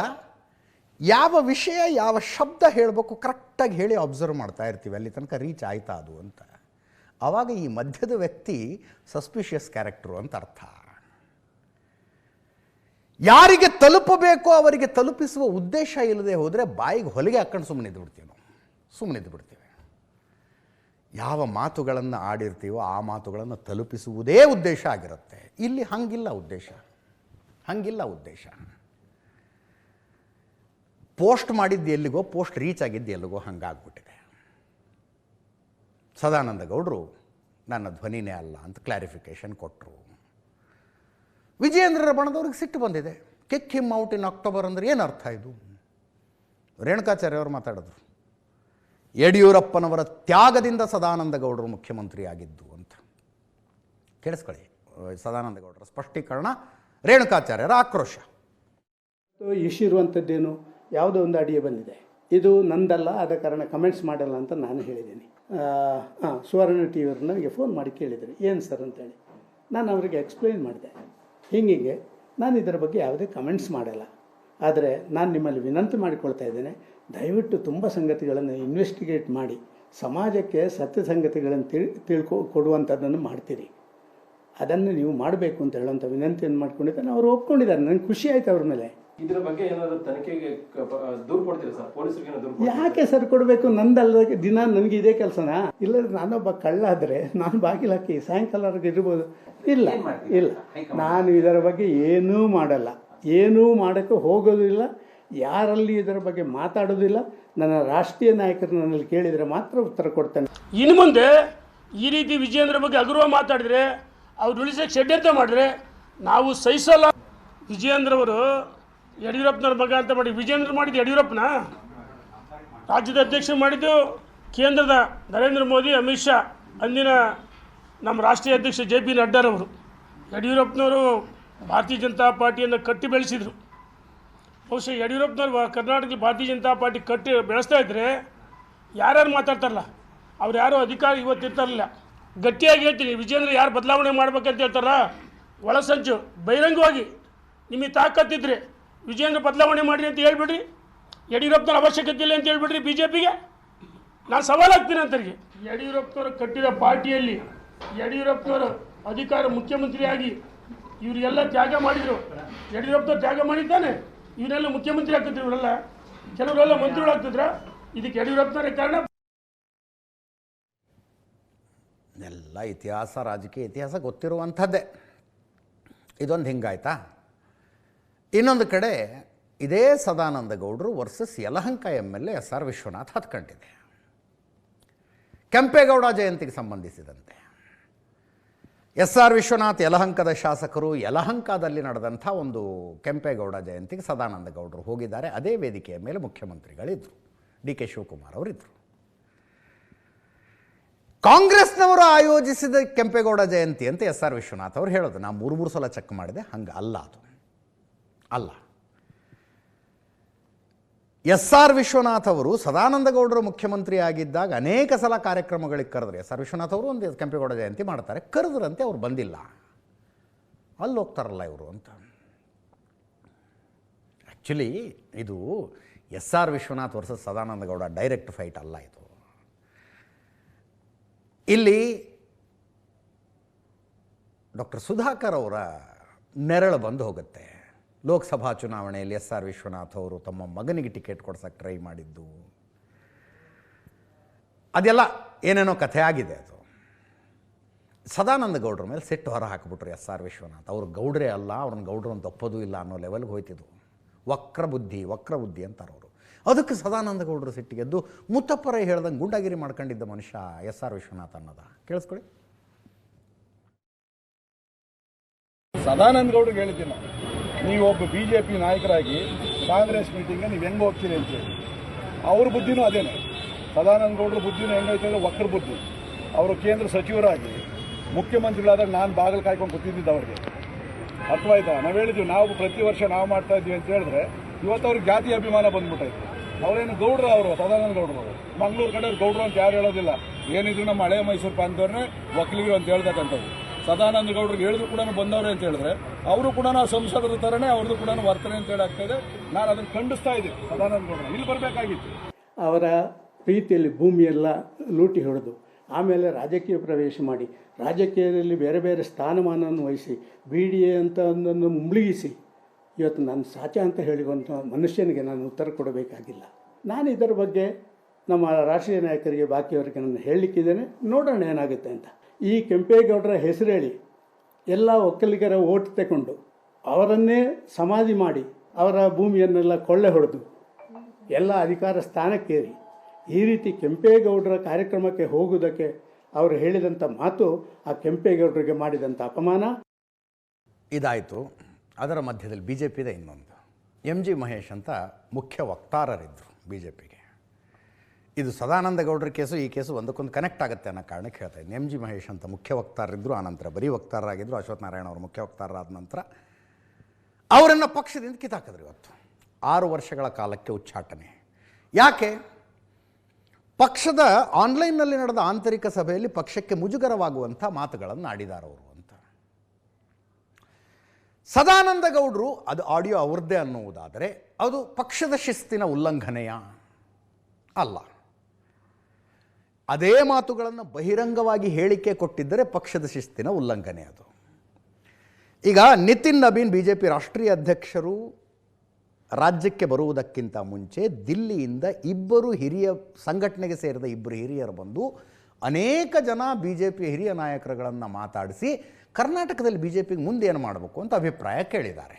ಯಾವ ವಿಷಯ, ಯಾವ ಶಬ್ದ ಹೇಳಬೇಕು ಕರೆಕ್ಟಾಗಿ ಹೇಳಿ ಅಬ್ಸರ್ವ್ ಮಾಡ್ತಾ ಇರ್ತೀವಿ, ಅಲ್ಲಿ ತನಕ ರೀಚ್ ಆಯ್ತಾ ಅದು ಅಂತ. ಆವಾಗ ಈ ಮಧ್ಯದ ವ್ಯಕ್ತಿ ಸಸ್ಪಿಷಿಯಸ್ ಕ್ಯಾರೆಕ್ಟರು ಅಂತ ಅರ್ಥ. ಯಾರಿಗೆ ತಲುಪಬೇಕೋ ಅವರಿಗೆ ತಲುಪಿಸುವ ಉದ್ದೇಶ ಇಲ್ಲದೆ ಹೋದರೆ ಬಾಯಿಗೆ ಹೊಲಿಗೆ ಹಾಕೊಂಡು ಸುಮ್ಮನಿದ್ದು ಬಿಡ್ತೀವಿ. ಯಾವ ಮಾತುಗಳನ್ನು ಆಡಿರ್ತೀವೋ ಆ ಮಾತುಗಳನ್ನು ತಲುಪಿಸುವುದೇ ಉದ್ದೇಶ ಆಗಿರುತ್ತೆ. ಇಲ್ಲಿ ಹಂಗಿಲ್ಲ ಉದ್ದೇಶ. ಪೋಸ್ಟ್ ಮಾಡಿದ್ದು ಎಲ್ಲಿಗೋ, ಪೋಸ್ಟ್ ರೀಚ್ ಆಗಿದ್ದು ಎಲ್ಲಿಗೋ ಹಂಗಾಗ್ಬಿಟ್ಟಿದೆ. ಸದಾನಂದ ಗೌಡರು ನನ್ನ ಧ್ವನಿನೇ ಅಲ್ಲ ಅಂತ ಕ್ಲಾರಿಫಿಕೇಶನ್ ಕೊಟ್ಟರು. ವಿಜಯೇಂದ್ರರ ಬಣದವ್ರಿಗೆ ಸಿಟ್ಟು ಬಂದಿದೆ. Kick him out in October ಅಂದರೆ ಏನು ಅರ್ಥ ಇದು? ರೇಣುಕಾಚಾರ್ಯ ಅವರು ಮಾತಾಡಿದ್ರು, ಯಡಿಯೂರಪ್ಪನವರ ತ್ಯಾಗದಿಂದ ಸದಾನಂದ ಗೌಡರು ಮುಖ್ಯಮಂತ್ರಿ ಆಗಿದ್ದು ಅಂತ. ಕೇಳಿಸ್ಕೊಳ್ಳಿ ಸದಾನಂದ ಗೌಡರ ಸ್ಪಷ್ಟೀಕರಣ, ರೇಣುಕಾಚಾರ್ಯರ ಆಕ್ರೋಶ. ಇಶ್ಯೂ ಇರುವಂಥದ್ದೇನು, ಯಾವುದೋ ಒಂದು ಅಡಿಯೋ ಬಂದಿದೆ, ಇದು ನಂದಲ್ಲ, ಆದ ಕಾರಣ ಕಮೆಂಟ್ಸ್ ಮಾಡಲ್ಲ ಅಂತ ನಾನು ಹೇಳಿದ್ದೀನಿ. ಸುವರ್ಣ TV ಅವರು ನನಗೆ ಫೋನ್ ಮಾಡಿ ಕೇಳಿದರು, ಏನು ಸರ್ ಅಂತೇಳಿ. ನಾನು ಅವರಿಗೆ ಎಕ್ಸ್ಪ್ಲೈನ್ ಮಾಡಿದೆ, ಹೀಗೆ ನಾನು ಇದರ ಬಗ್ಗೆ ಯಾವುದೇ ಕಮೆಂಟ್ಸ್ ಮಾಡಲ್ಲ. ಆದರೆ ನಾನು ನಿಮ್ಮಲ್ಲಿ ವಿನಂತಿ ಮಾಡಿಕೊಳ್ತಾ ಇದ್ದೇನೆ, ದಯವಿಟ್ಟು ತುಂಬ ಸಂಗತಿಗಳನ್ನು ಇನ್ವೆಸ್ಟಿಗೇಟ್ ಮಾಡಿ ಸಮಾಜಕ್ಕೆ ಸತ್ಯ ಸಂಗತಿಗಳನ್ನು ಕೊಡುವಂಥದ್ದನ್ನು ಮಾಡ್ತೀರಿ, ಅದನ್ನು ನೀವು ಮಾಡಬೇಕು ಅಂತ ಹೇಳುವಂಥ ವಿನಂತಿಯನ್ನು ಮಾಡ್ಕೊಂಡಿದ್ದಾನೆ. ಅವರು ಒಪ್ಕೊಂಡಿದ್ದಾರೆ. ನನಗೆ ಖುಷಿ ಆಯಿತು ಅವ್ರ ಮೇಲೆ. ಇದರ ಬಗ್ಗೆ ಏನಾದರೂ ತನಿಖೆಗೆ ದೂರು ಕೊಡ್ತೀರಾ ಸರ್? ಪೊಲೀಸರಿಗೆ ದೂರು? ಯಾಕೆ ಸರ್ ಕೊಡಬೇಕು? ನಂದಲ್ಲ ದಿನ ನನಗೆ ಇದೇ ಕೆಲಸನಾ? ಇಲ್ಲದ್ರೆ ನಾನೊಬ್ಬ ಕಳ್ಳ ಆದರೆ ನಾನು ಬಾಗಿಲು ಹಾಕಿ ಸಾಯಂಕಾಲವರೆಗೆ ಇರ್ಬೋದು. ಇಲ್ಲ, ನಾನು ಇದರ ಬಗ್ಗೆ ಏನೂ ಮಾಡಲ್ಲ, ಏನೂ ಮಾಡೋಕ್ಕೆ ಹೋಗೋದಿಲ್ಲ, ಯಾರಲ್ಲಿ ಇದರ ಬಗ್ಗೆ ಮಾತಾಡೋದಿಲ್ಲ. ನನ್ನ ರಾಷ್ಟ್ರೀಯ ನಾಯಕರು ನನ್ನಲ್ಲಿ ಕೇಳಿದರೆ ಮಾತ್ರ ಉತ್ತರ ಕೊಡ್ತೇನೆ. ಇನ್ನು ಮುಂದೆ ಈ ರೀತಿ ವಿಜಯೇಂದ್ರ ಬಗ್ಗೆ ಹಗುರವಾಗಿ ಮಾತಾಡಿದ್ರೆ, ಅವ್ರು ಉಳಿಸೋಕ್ಕೆ ಷಡ್ಯಂತ್ರ ಮಾಡಿದ್ರೆ ನಾವು ಸಹಿಸಲ್ಲ. ವಿಜಯೇಂದ್ರವರು ಯಡಿಯೂರಪ್ಪನವ್ರ ಮಗ ಅಂತ ಮಾಡಿ ವಿಜಯೇಂದ್ರ ಮಾಡಿದ್ದು ಯಡಿಯೂರಪ್ಪನ, ರಾಜ್ಯದ ಅಧ್ಯಕ್ಷ ಮಾಡಿದ್ದು ಕೇಂದ್ರದ ನರೇಂದ್ರ ಮೋದಿ, ಅಮಿತ್ ಶಾ, ಅಂದಿನ ನಮ್ಮ ರಾಷ್ಟ್ರೀಯ ಅಧ್ಯಕ್ಷ JP ನಡ್ಡಾರವರು ಯಡಿಯೂರಪ್ಪನವರು ಭಾರತೀಯ ಜನತಾ ಪಾರ್ಟಿಯನ್ನು ಕಟ್ಟಿ ಬೆಳೆಸಿದರು. ಬಹುಶಃ ಯಡಿಯೂರಪ್ಪನವರು ಕರ್ನಾಟಕದಲ್ಲಿ ಭಾರತೀಯ ಜನತಾ ಪಾರ್ಟಿ ಕಟ್ಟಿ ಬೆಳೆಸ್ತಾ ಇದ್ದರೆ ಯಾರ್ಯಾರು ಮಾತಾಡ್ತಾರಲ್ಲ ಅವ್ರು ಯಾರೂ ಅಧಿಕಾರ ಇವತ್ತಿರ್ತಾರಲ್ಲ. ಗಟ್ಟಿಯಾಗಿ ಹೇಳ್ತೀನಿ, ವಿಜೇಂದ್ರ ಯಾರು ಬದಲಾವಣೆ ಮಾಡ್ಬೇಕಂತ ಹೇಳ್ತಾರ ಒಳಸಂಚು ಬಹಿರಂಗವಾಗಿ ನಿಮಗೆ ತಾಕತ್ತಿದ್ರೆ ವಿಜೇಂದ್ರ ಬದಲಾವಣೆ ಮಾಡಿರಿ ಅಂತ ಹೇಳ್ಬಿಡ್ರಿ. ಯಡಿಯೂರಪ್ಪನವ್ರ ಅವಶ್ಯಕತೆ ಇಲ್ಲ ಅಂತ ಹೇಳ್ಬಿಡ್ರಿ BJPಗೆ. ನಾನು ಸವಾಲಾಗ್ತೀನಿ ಅಂತರಿಗೆ. ಯಡಿಯೂರಪ್ಪನವರು ಕಟ್ಟಿದ ಪಾರ್ಟಿಯಲ್ಲಿ ಯಡಿಯೂರಪ್ಪನವರು ಅಧಿಕಾರ ಮುಖ್ಯಮಂತ್ರಿಯಾಗಿ ಇವರಿಗೆಲ್ಲ ತ್ಯಾಗ ಮಾಡಿದರು. ಯಡಿಯೂರಪ್ಪನವ್ರು ತ್ಯಾಗ ಮಾಡಿದ್ದಾನೆ, ಇವರೆಲ್ಲ ಮುಖ್ಯಮಂತ್ರಿ ಆಗ್ತಿದ್ರು, ಇವರೆಲ್ಲ ಕೆಲವರೆಲ್ಲ ಮಂತ್ರಿಗಳು ಆಗ್ತಿದ್ರ. ಇದಕ್ಕೆ ಯಡಿಯೂರಪ್ಪನವರೇ ಕಾರಣ. ಎಲ್ಲ ಇತಿಹಾಸ, ರಾಜಕೀಯ ಇತಿಹಾಸ ಗೊತ್ತಿರುವಂಥದ್ದೇ. ಇದೊಂದು ಹಿಂಗಾಯ್ತಾ. ಇನ್ನೊಂದು ಕಡೆ ಇದೇ ಸದಾನಂದ ಗೌಡರು versus Yelahanka MLA SR Vishwanath ಹತ್ಕೊಂಡಿದೆ. ಕೆಂಪೇಗೌಡ ಜಯಂತಿಗೆ ಸಂಬಂಧಿಸಿದಂತೆ SR ವಿಶ್ವನಾಥ್ ಯಲಹಂಕದ ಶಾಸಕರು, ಯಲಹಂಕದಲ್ಲಿ ನಡೆದಂಥ ಒಂದು ಕೆಂಪೇಗೌಡ ಜಯಂತಿಗೆ ಸದಾನಂದ ಗೌಡರು ಹೋಗಿದ್ದಾರೆ. ಅದೇ ವೇದಿಕೆಯ ಮೇಲೆ ಮುಖ್ಯಮಂತ್ರಿಗಳಿದ್ದರು, DK ಶಿವಕುಮಾರ್ ಅವರಿದ್ದರು. ಕಾಂಗ್ರೆಸ್ನವರು ಆಯೋಜಿಸಿದ ಕೆಂಪೇಗೌಡ ಜಯಂತಿ ಅಂತ SR ವಿಶ್ವನಾಥ್ ಅವರು ಹೇಳೋದು. ನಾನು 3 ಸಲ ಚೆಕ್ ಮಾಡಿದೆ, ಹಂಗೆ ಅಲ್ಲ, ಅದು ಅಲ್ಲ. SR ವಿಶ್ವನಾಥ್ ಅವರು ಸದಾನಂದ ಗೌಡರು ಮುಖ್ಯಮಂತ್ರಿ ಆಗಿದ್ದಾಗ ಅನೇಕ ಸಲ ಕಾರ್ಯಕ್ರಮಗಳಿಗೆ ಕರೆದ್ರು. SR ವಿಶ್ವನಾಥ್ ಅವರು ಒಂದು ಕೆಂಪೇಗೌಡ ಜಯಂತಿ ಮಾಡ್ತಾರೆ, ಕರೆದ್ರಂತೆ, ಅವ್ರು ಬಂದಿಲ್ಲ, ಅಲ್ಲಿ ಹೋಗ್ತಾರಲ್ಲ ಇವರು ಅಂತ. ಆ್ಯಕ್ಚುಲಿ ಇದು SR Vishwanath versus Sadananda Gowda direct fight ಅಲ್ಲ. ಇದು ಇಲ್ಲಿ ಡಾಕ್ಟರ್ ಸುಧಾಕರ್ ಅವರ ನೆರಳು ಬಂದು ಹೋಗುತ್ತೆ. ಲೋಕಸಭಾ ಚುನಾವಣೆಯಲ್ಲಿ SR ವಿಶ್ವನಾಥ್ ಅವರು ತಮ್ಮ ಮಗನಿಗೆ ಟಿಕೆಟ್ ಕೊಡ್ಸೋಕ್ಕೆ ಟ್ರೈ ಮಾಡಿದ್ದು, ಅದೆಲ್ಲ ಏನೇನೋ ಕಥೆ ಆಗಿದೆ. ಅದು ಸದಾನಂದ ಗೌಡ್ರ ಮೇಲೆ ಸಿಟ್ಟು ಹೊರ ಹಾಕಿಬಿಟ್ರು SR ವಿಶ್ವನಾಥ್. ಅವರು ಗೌಡ್ರೇ ಅಲ್ಲ, ಅವ್ರನ್ನ ಗೌಡ್ರು ಅಂತ ಒಪ್ಪೋದು ಇಲ್ಲ ಅನ್ನೋ ಲೆವೆಲ್ಗೆ ಹೋಯ್ತಿದ್ದು. ವಕ್ರ ಬುದ್ಧಿ ಅಂತಾರೆ ಅವರು. ಅದಕ್ಕೆ ಸದಾನಂದ ಗೌಡರು ಸಿಟ್ಟಿಗೆದ್ದು ಮುತ್ತಪ್ಪರೇ ಹೇಳ್ದಂಗೆ ಗುಂಡಾಗಿರಿ ಮಾಡ್ಕೊಂಡಿದ್ದ ಮನುಷ್ಯ SR ವಿಶ್ವನಾಥ್ ಅನ್ನೋದ. ಕೇಳಿಸ್ಕೊಳ್ಳಿ. ಸದಾನಂದ ಗೌಡ್ರಿಗೆ ಹೇಳಿದ್ದೀನಿ, ನೀವು ಒಬ್ಬ BJP ನಾಯಕರಾಗಿ ಕಾಂಗ್ರೆಸ್ ಮೀಟಿಂಗ್ಗೆ ನೀವು ಹೆಂಗೆ ಹೋಗ್ತೀರಿ ಅಂತೇಳಿ. ಅವ್ರ ಬುದ್ಧಿನೂ ಅದೇನೆ. ಸದಾನಂದ ಗೌಡ್ರ ಬುದ್ಧಿನೂ ಹೆಂಗೈತೆ ಅಂದರೆ ವಕ್ರ ಬುದ್ಧಿ. ಅವರು ಕೇಂದ್ರ ಸಚಿವರಾಗಿ ಮುಖ್ಯಮಂತ್ರಿಗಳಾದಾಗ ನಾನು ಬಾಗಿಲು ಕಾಯ್ಕೊಂಡು ಕೂತಿದ್ದಿದ್ದು ಅವ್ರಿಗೆ. ಅರ್ಥವಾಯ್ತಾ? ನಾವು ಹೇಳಿದ್ವಿ, ನಾವು ಪ್ರತಿ ವರ್ಷ ನಾವು ಮಾಡ್ತಾ ಇದ್ವಿ ಅಂತ ಹೇಳಿದ್ರೆ ಇವತ್ತು ಅವ್ರಿಗೆ ಜಾತಿ ಅಭಿಮಾನ ಬಂದ್ಬಿಟ್ಟೈತೆ. ಅವರೇನು ಗೌಡ್ರು, ಅವರು ಸದಾನಂದ ಗೌಡ್ರು ಅವರು ಮಂಗಳೂರು ಕಡೆ ಗೌಡ್ರು ಅಂತ ಯಾರು ಹೇಳೋದಿಲ್ಲ. ಏನಿದ್ರು ನಮ್ಮ ಹಳೆ ಮೈಸೂರು ಪ್ರಾಂತವ್ರನ್ನೇ ಒಕ್ಕಲಿಗರು ಅಂತ ಹೇಳ್ತಕ್ಕಂಥದ್ದು. ಸದಾನಂದ ಗೌಡ್ರಿಗೆ ಹೇಳಿದ್ರು ಕೂಡ ಬಂದವ್ರೆ ಅಂತ ಹೇಳಿದ್ರೆ ಅವರು ಕೂಡ ಸಂಸದರ ಥರನೇ ಅವ್ರದ್ದು ಕೂಡ ವರ್ತನೆ ಅಂತ ಹೇಳಿ ಆಗ್ತಾಯಿದೆ. ನಾನು ಅದನ್ನು ಖಂಡಿಸ್ತಾ ಇದ್ದೀನಿ. ಸದಾನಂದ ಗೌಡ್ರು ಇಲ್ಲಿ ಬರಬೇಕಾಗಿತ್ತು. ಅವರ ಪ್ರೀತಿಯಲ್ಲಿ ಭೂಮಿಯೆಲ್ಲ ಲೂಟಿ ಹೊಡೆದು ಆಮೇಲೆ ರಾಜಕೀಯ ಪ್ರವೇಶ ಮಾಡಿ ರಾಜಕೀಯದಲ್ಲಿ ಬೇರೆ ಬೇರೆ ಸ್ಥಾನಮಾನವನ್ನು ವಹಿಸಿ BDA ಅಂತ ಒಂದನ್ನು ಮುಳುಗಿಸಿ ಇವತ್ತು ನಾನು ಸಾಚ ಅಂತ ಹೇಳಿಕೊಂಥ ಮನುಷ್ಯನಿಗೆ ನಾನು ಉತ್ತರ ಕೊಡಬೇಕಾಗಿಲ್ಲ. ನಾನು ಇದರ ಬಗ್ಗೆ ನಮ್ಮ ರಾಷ್ಟ್ರೀಯ ನಾಯಕರಿಗೆ ಬಾಕಿಯವರಿಗೆ ನಾನು ಹೇಳಲಿಕ್ಕಿದ್ದೇನೆ, ನೋಡೋಣ ಏನಾಗುತ್ತೆ ಅಂತ. ಈ ಕೆಂಪೇಗೌಡರ ಹೆಸರು ಹೇಳಿ ಎಲ್ಲ ಒಕ್ಕಲಿಗರ ಓಟ್ ತಗೊಂಡು ಅವರನ್ನೇ ಸಮಾಧಿ ಮಾಡಿ ಅವರ ಭೂಮಿಯನ್ನೆಲ್ಲ ಕೊಳ್ಳೆ ಹೊಡೆದು ಎಲ್ಲ ಅಧಿಕಾರ ಸ್ಥಾನಕ್ಕೇರಿ ಈ ರೀತಿ ಕೆಂಪೇಗೌಡರ ಕಾರ್ಯಕ್ರಮಕ್ಕೆ ಹೋಗುವುದಕ್ಕೆ ಅವರು ಹೇಳಿದಂಥ ಮಾತು ಆ ಕೆಂಪೇಗೌಡರಿಗೆ ಮಾಡಿದಂಥ ಅಪಮಾನ. ಇದಾಯಿತು. ಅದರ ಮಧ್ಯದಲ್ಲಿ BJPದ ಇನ್ನೊಂದು MG ಮಹೇಶ್ ಅಂತ ಮುಖ್ಯ ವಕ್ತಾರರಿದ್ದರು BJPಗೆ. ಇದು ಸದಾನಂದ ಗೌಡರ ಕೇಸು, ಈ ಕೇಸು ಒಂದಕ್ಕೊಂದು ಕನೆಕ್ಟ್ ಆಗುತ್ತೆ ಅನ್ನೋ ಕಾರಣಕ್ಕೆ ಹೇಳ್ತಾ ಇದ್ದೀನಿ. MG ಮಹೇಶ್ ಅಂತ ಮುಖ್ಯ ವಕ್ತಾರರಿದ್ದರು, ಆನಂತರ ಬರೀ ವಕ್ತಾರರಾಗಿದ್ದರು. ಅಶ್ವಥ್ ನಾರಾಯಣ ಅವರು ಮುಖ್ಯ ವಕ್ತಾರರಾದ ನಂತರ ಅವರನ್ನು ಪಕ್ಷದಿಂದ ಕಿತ್ತಾಕಿದ್ರು. ಇವತ್ತು 6 ವರ್ಷಗಳ ಕಾಲಕ್ಕೆ ಉಚ್ಚಾಟನೆ. ಯಾಕೆ? ಪಕ್ಷದ ಆನ್ಲೈನ್ನಲ್ಲಿ ನಡೆದ ಆಂತರಿಕ ಸಭೆಯಲ್ಲಿ ಪಕ್ಷಕ್ಕೆ ಮುಜುಗರವಾಗುವಂಥ ಮಾತುಗಳನ್ನು ಆಡಿದಾರವರು ಅಂತ. ಸದಾನಂದ ಗೌಡರು ಅದು ಆಡಿಯೋ ಅವ್ರದ್ದೇ ಅನ್ನುವುದಾದರೆ ಅದು ಪಕ್ಷದ ಶಿಸ್ತಿನ ಉಲ್ಲಂಘನೆಯ ಅಲ್ಲ. ಅದೇ ಮಾತುಗಳನ್ನು ಬಹಿರಂಗವಾಗಿ ಹೇಳಿಕೆ ಕೊಟ್ಟಿದ್ದರೆ ಪಕ್ಷದ ಶಿಸ್ತಿನ ಉಲ್ಲಂಘನೆ ಅದು. ಈಗ ನಿತಿನ್ ನಬೀನ್ BJP ರಾಷ್ಟ್ರೀಯ ಅಧ್ಯಕ್ಷರು ರಾಜ್ಯಕ್ಕೆ ಬರುವುದಕ್ಕಿಂತ ಮುಂಚೆ ದಿಲ್ಲಿಯಿಂದ ಸಂಘಟನೆಗೆ ಸೇರಿದ ಇಬ್ಬರು ಹಿರಿಯರು ಬಂದು ಅನೇಕ ಜನ BJP ಹಿರಿಯ ನಾಯಕರುಗಳನ್ನು ಮಾತಾಡಿಸಿ ಕರ್ನಾಟಕದಲ್ಲಿ BJPಗೆ ಮುಂದೆ ಏನು ಮಾಡಬೇಕು ಅಂತ ಅಭಿಪ್ರಾಯ ಕೇಳಿದ್ದಾರೆ.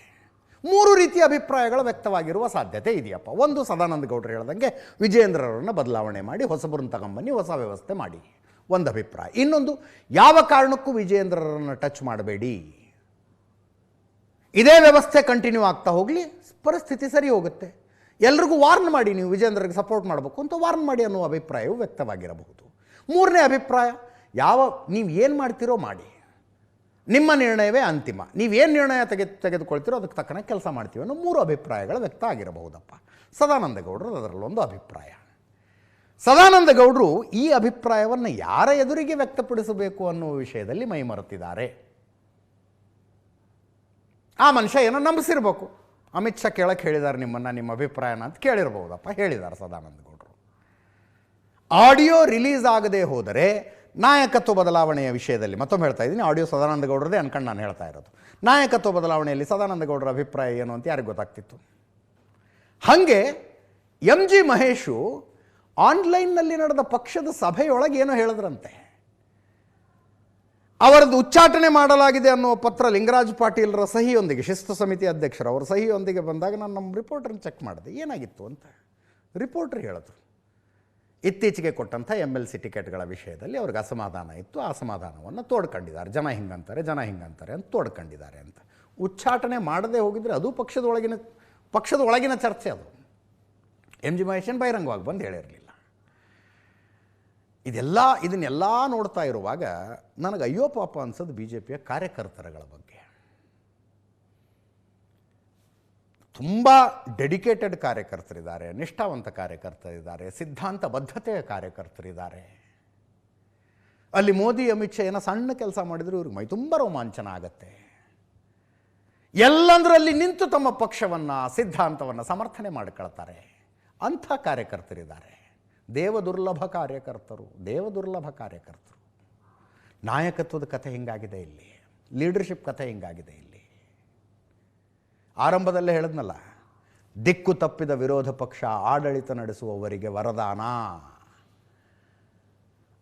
3 ರೀತಿಯ ಅಭಿಪ್ರಾಯಗಳು ವ್ಯಕ್ತವಾಗಿರುವ ಸಾಧ್ಯತೆ ಇದೆಯಪ್ಪ. ಒಂದು, ಸದಾನಂದ ಗೌಡರು ಹೇಳ್ದಂಗೆ ವಿಜೇಂದ್ರರನ್ನು ಬದಲಾವಣೆ ಮಾಡಿ ಹೊಸಬರನ್ನು ತಗೊಂಬನ್ನಿ, ಹೊಸ ವ್ಯವಸ್ಥೆ ಮಾಡಿ, ಒಂದು ಅಭಿಪ್ರಾಯ. ಇನ್ನೊಂದು, ಯಾವ ಕಾರಣಕ್ಕೂ ವಿಜೇಂದ್ರರನ್ನು ಟಚ್ ಮಾಡಬೇಡಿ, ಇದೇ ವ್ಯವಸ್ಥೆ ಕಂಟಿನ್ಯೂ ಆಗ್ತಾ ಹೋಗಲಿ, ಪರಿಸ್ಥಿತಿ ಸರಿ ಹೋಗುತ್ತೆ, ಎಲ್ರಿಗೂ ವಾರ್ನ್ ಮಾಡಿ, ನೀವು ವಿಜೇಂದ್ರರಿಗೆ ಸಪೋರ್ಟ್ ಮಾಡಬೇಕು ಅಂತ ವಾರ್ನ್ ಮಾಡಿ ಅನ್ನೋ ಅಭಿಪ್ರಾಯವು ವ್ಯಕ್ತವಾಗಿರಬಹುದು. 3ನೇ ಅಭಿಪ್ರಾಯ, ನೀವು ಏನು ಮಾಡ್ತೀರೋ ಮಾಡಿ, ನಿಮ್ಮ ನಿರ್ಣಯವೇ ಅಂತಿಮ, ನೀವೇನು ನಿರ್ಣಯ ತೆಗೆದುಕೊಳ್ತೀರೋ ಅದಕ್ಕೆ ತಕ್ಕನೆ ಕೆಲಸ ಮಾಡ್ತೀವಿ ಅನ್ನೋ 3 ಅಭಿಪ್ರಾಯಗಳು ವ್ಯಕ್ತ ಆಗಿರಬಹುದಪ್ಪ. ಸದಾನಂದ ಗೌಡರು ಅದರಲ್ಲೊಂದು ಅಭಿಪ್ರಾಯ. ಸದಾನಂದ ಗೌಡರು ಈ ಅಭಿಪ್ರಾಯವನ್ನು ಯಾರ ಎದುರಿಗೆ ವ್ಯಕ್ತಪಡಿಸಬೇಕು ಅನ್ನುವ ವಿಷಯದಲ್ಲಿ ಮೈಮರೆತಿದ್ದಾರೆ. ಆ ಮನುಷ್ಯ ಏನೋ ನಂಬಿಸಿರ್ಬೇಕು. ಅಮಿತ್ ಶಾ ಕೇಳಕ್ಕೆ ಹೇಳಿದ್ದಾರೆ ನಿಮ್ಮನ್ನು, ನಿಮ್ಮ ಅಭಿಪ್ರಾಯನ ಅಂತ ಕೇಳಿರ್ಬೋದಪ್ಪ, ಹೇಳಿದ್ದಾರೆ ಸದಾನಂದ ಗೌಡರು. ಆಡಿಯೋ ರಿಲೀಸ್ ಆಗದೆ ಹೋದರೆ ನಾಯಕತ್ವ ಬದಲಾವಣೆಯ ವಿಷಯದಲ್ಲಿ, ಮತ್ತೊಮ್ಮೆ ಹೇಳ್ತಾ ಇದ್ದೀನಿ, ಆಡಿಯೋ ಸದಾನಂದ ಗೌಡರದೇ ಅನ್ಕೊಂಡು ನಾನು ಹೇಳ್ತಾ ಇರೋದು, ನಾಯಕತ್ವ ಬದಲಾವಣೆಯಲ್ಲಿ ಸದಾನಂದ ಗೌಡರ ಅಭಿಪ್ರಾಯ ಏನು ಅಂತ ಯಾರಿಗೆ ಗೊತ್ತಾಗ್ತಿತ್ತು? ಹಾಗೆ MG ಮಹೇಶು ಆನ್ಲೈನ್ನಲ್ಲಿ ನಡೆದ ಪಕ್ಷದ ಸಭೆಯೊಳಗೆ ಏನೋ ಹೇಳಿದ್ರಂತೆ. ಅವರದ್ದು ಉಚ್ಚಾಟನೆ ಮಾಡಲಾಗಿದೆ ಅನ್ನುವ ಪತ್ರ ಲಿಂಗರಾಜ್ ಪಾಟೀಲ್ರ ಸಹಿಯೊಂದಿಗೆ, ಶಿಸ್ತು ಸಮಿತಿ ಅಧ್ಯಕ್ಷರು ಅವರ ಸಹಿಯೊಂದಿಗೆ ಬಂದಾಗ ನಾನು ನಮ್ಮ ರಿಪೋರ್ಟ್ರನ್ನ ಚೆಕ್ ಮಾಡಿದೆ ಏನಾಗಿತ್ತು ಅಂತ. ರಿಪೋರ್ಟ್ರ್ ಹೇಳಿದ್ರು, ಇತ್ತೀಚೆಗೆ ಕೊಟ್ಟಂಥ MLC ಟಿಕೆಟ್ಗಳ ವಿಷಯದಲ್ಲಿ ಅವ್ರಿಗೆ ಅಸಮಾಧಾನ ಇತ್ತು, ಆ ಅಸಮಾಧಾನವನ್ನು ತೋಡ್ಕೊಂಡಿದ್ದಾರೆ, ಜನ ಹಿಂಗಂತಾರೆ ಅಂತ ತೋಡ್ಕೊಂಡಿದ್ದಾರೆ ಅಂತ. ಉಚ್ಚಾಟನೆ ಮಾಡದೆ ಹೋಗಿದ್ರೆ ಅದು ಪಕ್ಷದ ಒಳಗಿನ ಚರ್ಚೆ. ಅದು MG ಮಹೇಶನ್ ಬಹಿರಂಗವಾಗಿ ಬಂದು ಹೇಳಿರಲಿಲ್ಲ. ಇದನ್ನೆಲ್ಲ ನೋಡ್ತಾ ಇರುವಾಗ ನನಗೆ ಅಯ್ಯೋ ಪಾಪ ಅನ್ಸೋದು BJPಯ ಕಾರ್ಯಕರ್ತರುಗಳ ಬಗ್ಗೆ. ತುಂಬ ಡೆಡಿಕೇಟೆಡ್ ಕಾರ್ಯಕರ್ತರಿದ್ದಾರೆ, ನಿಷ್ಠಾವಂತ ಕಾರ್ಯಕರ್ತರಿದ್ದಾರೆ, ಸಿದ್ಧಾಂತ ಬದ್ಧತೆಯ ಕಾರ್ಯಕರ್ತರಿದ್ದಾರೆ. ಅಲ್ಲಿ ಮೋದಿ ಅಮಿತ್ ಶಾ ಏನೋ ಸಣ್ಣ ಕೆಲಸ ಮಾಡಿದ್ರು ಇವ್ರಿಗೆ ಮೈ ತುಂಬ ರೋಮಾಂಚನ ಆಗತ್ತೆ. ಎಲ್ಲಂದ್ರಲ್ಲಿ ನಿಂತು ತಮ್ಮ ಪಕ್ಷವನ್ನು, ಸಿದ್ಧಾಂತವನ್ನು ಸಮರ್ಥನೆ ಮಾಡಿಕೊಳ್ತಾರೆ. ಅಂಥ ಕಾರ್ಯಕರ್ತರಿದ್ದಾರೆ. ದೇವದುರ್ಲಭ ಕಾರ್ಯಕರ್ತರು. ನಾಯಕತ್ವದ ಕಥೆ ಹಿಂಗಾಗಿದೆ ಇಲ್ಲಿ, ಲೀಡರ್ಶಿಪ್ ಕಥೆ ಹಿಂಗಾಗಿದೆ ಇಲ್ಲಿ. ಆರಂಭದಲ್ಲೇ ಹೇಳಿದ್ನಲ್ಲ, ದಿಕ್ಕು ತಪ್ಪಿದ ವಿರೋಧ ಪಕ್ಷ ಆಡಳಿತ ನಡೆಸುವವರಿಗೆ ವರದಾನ.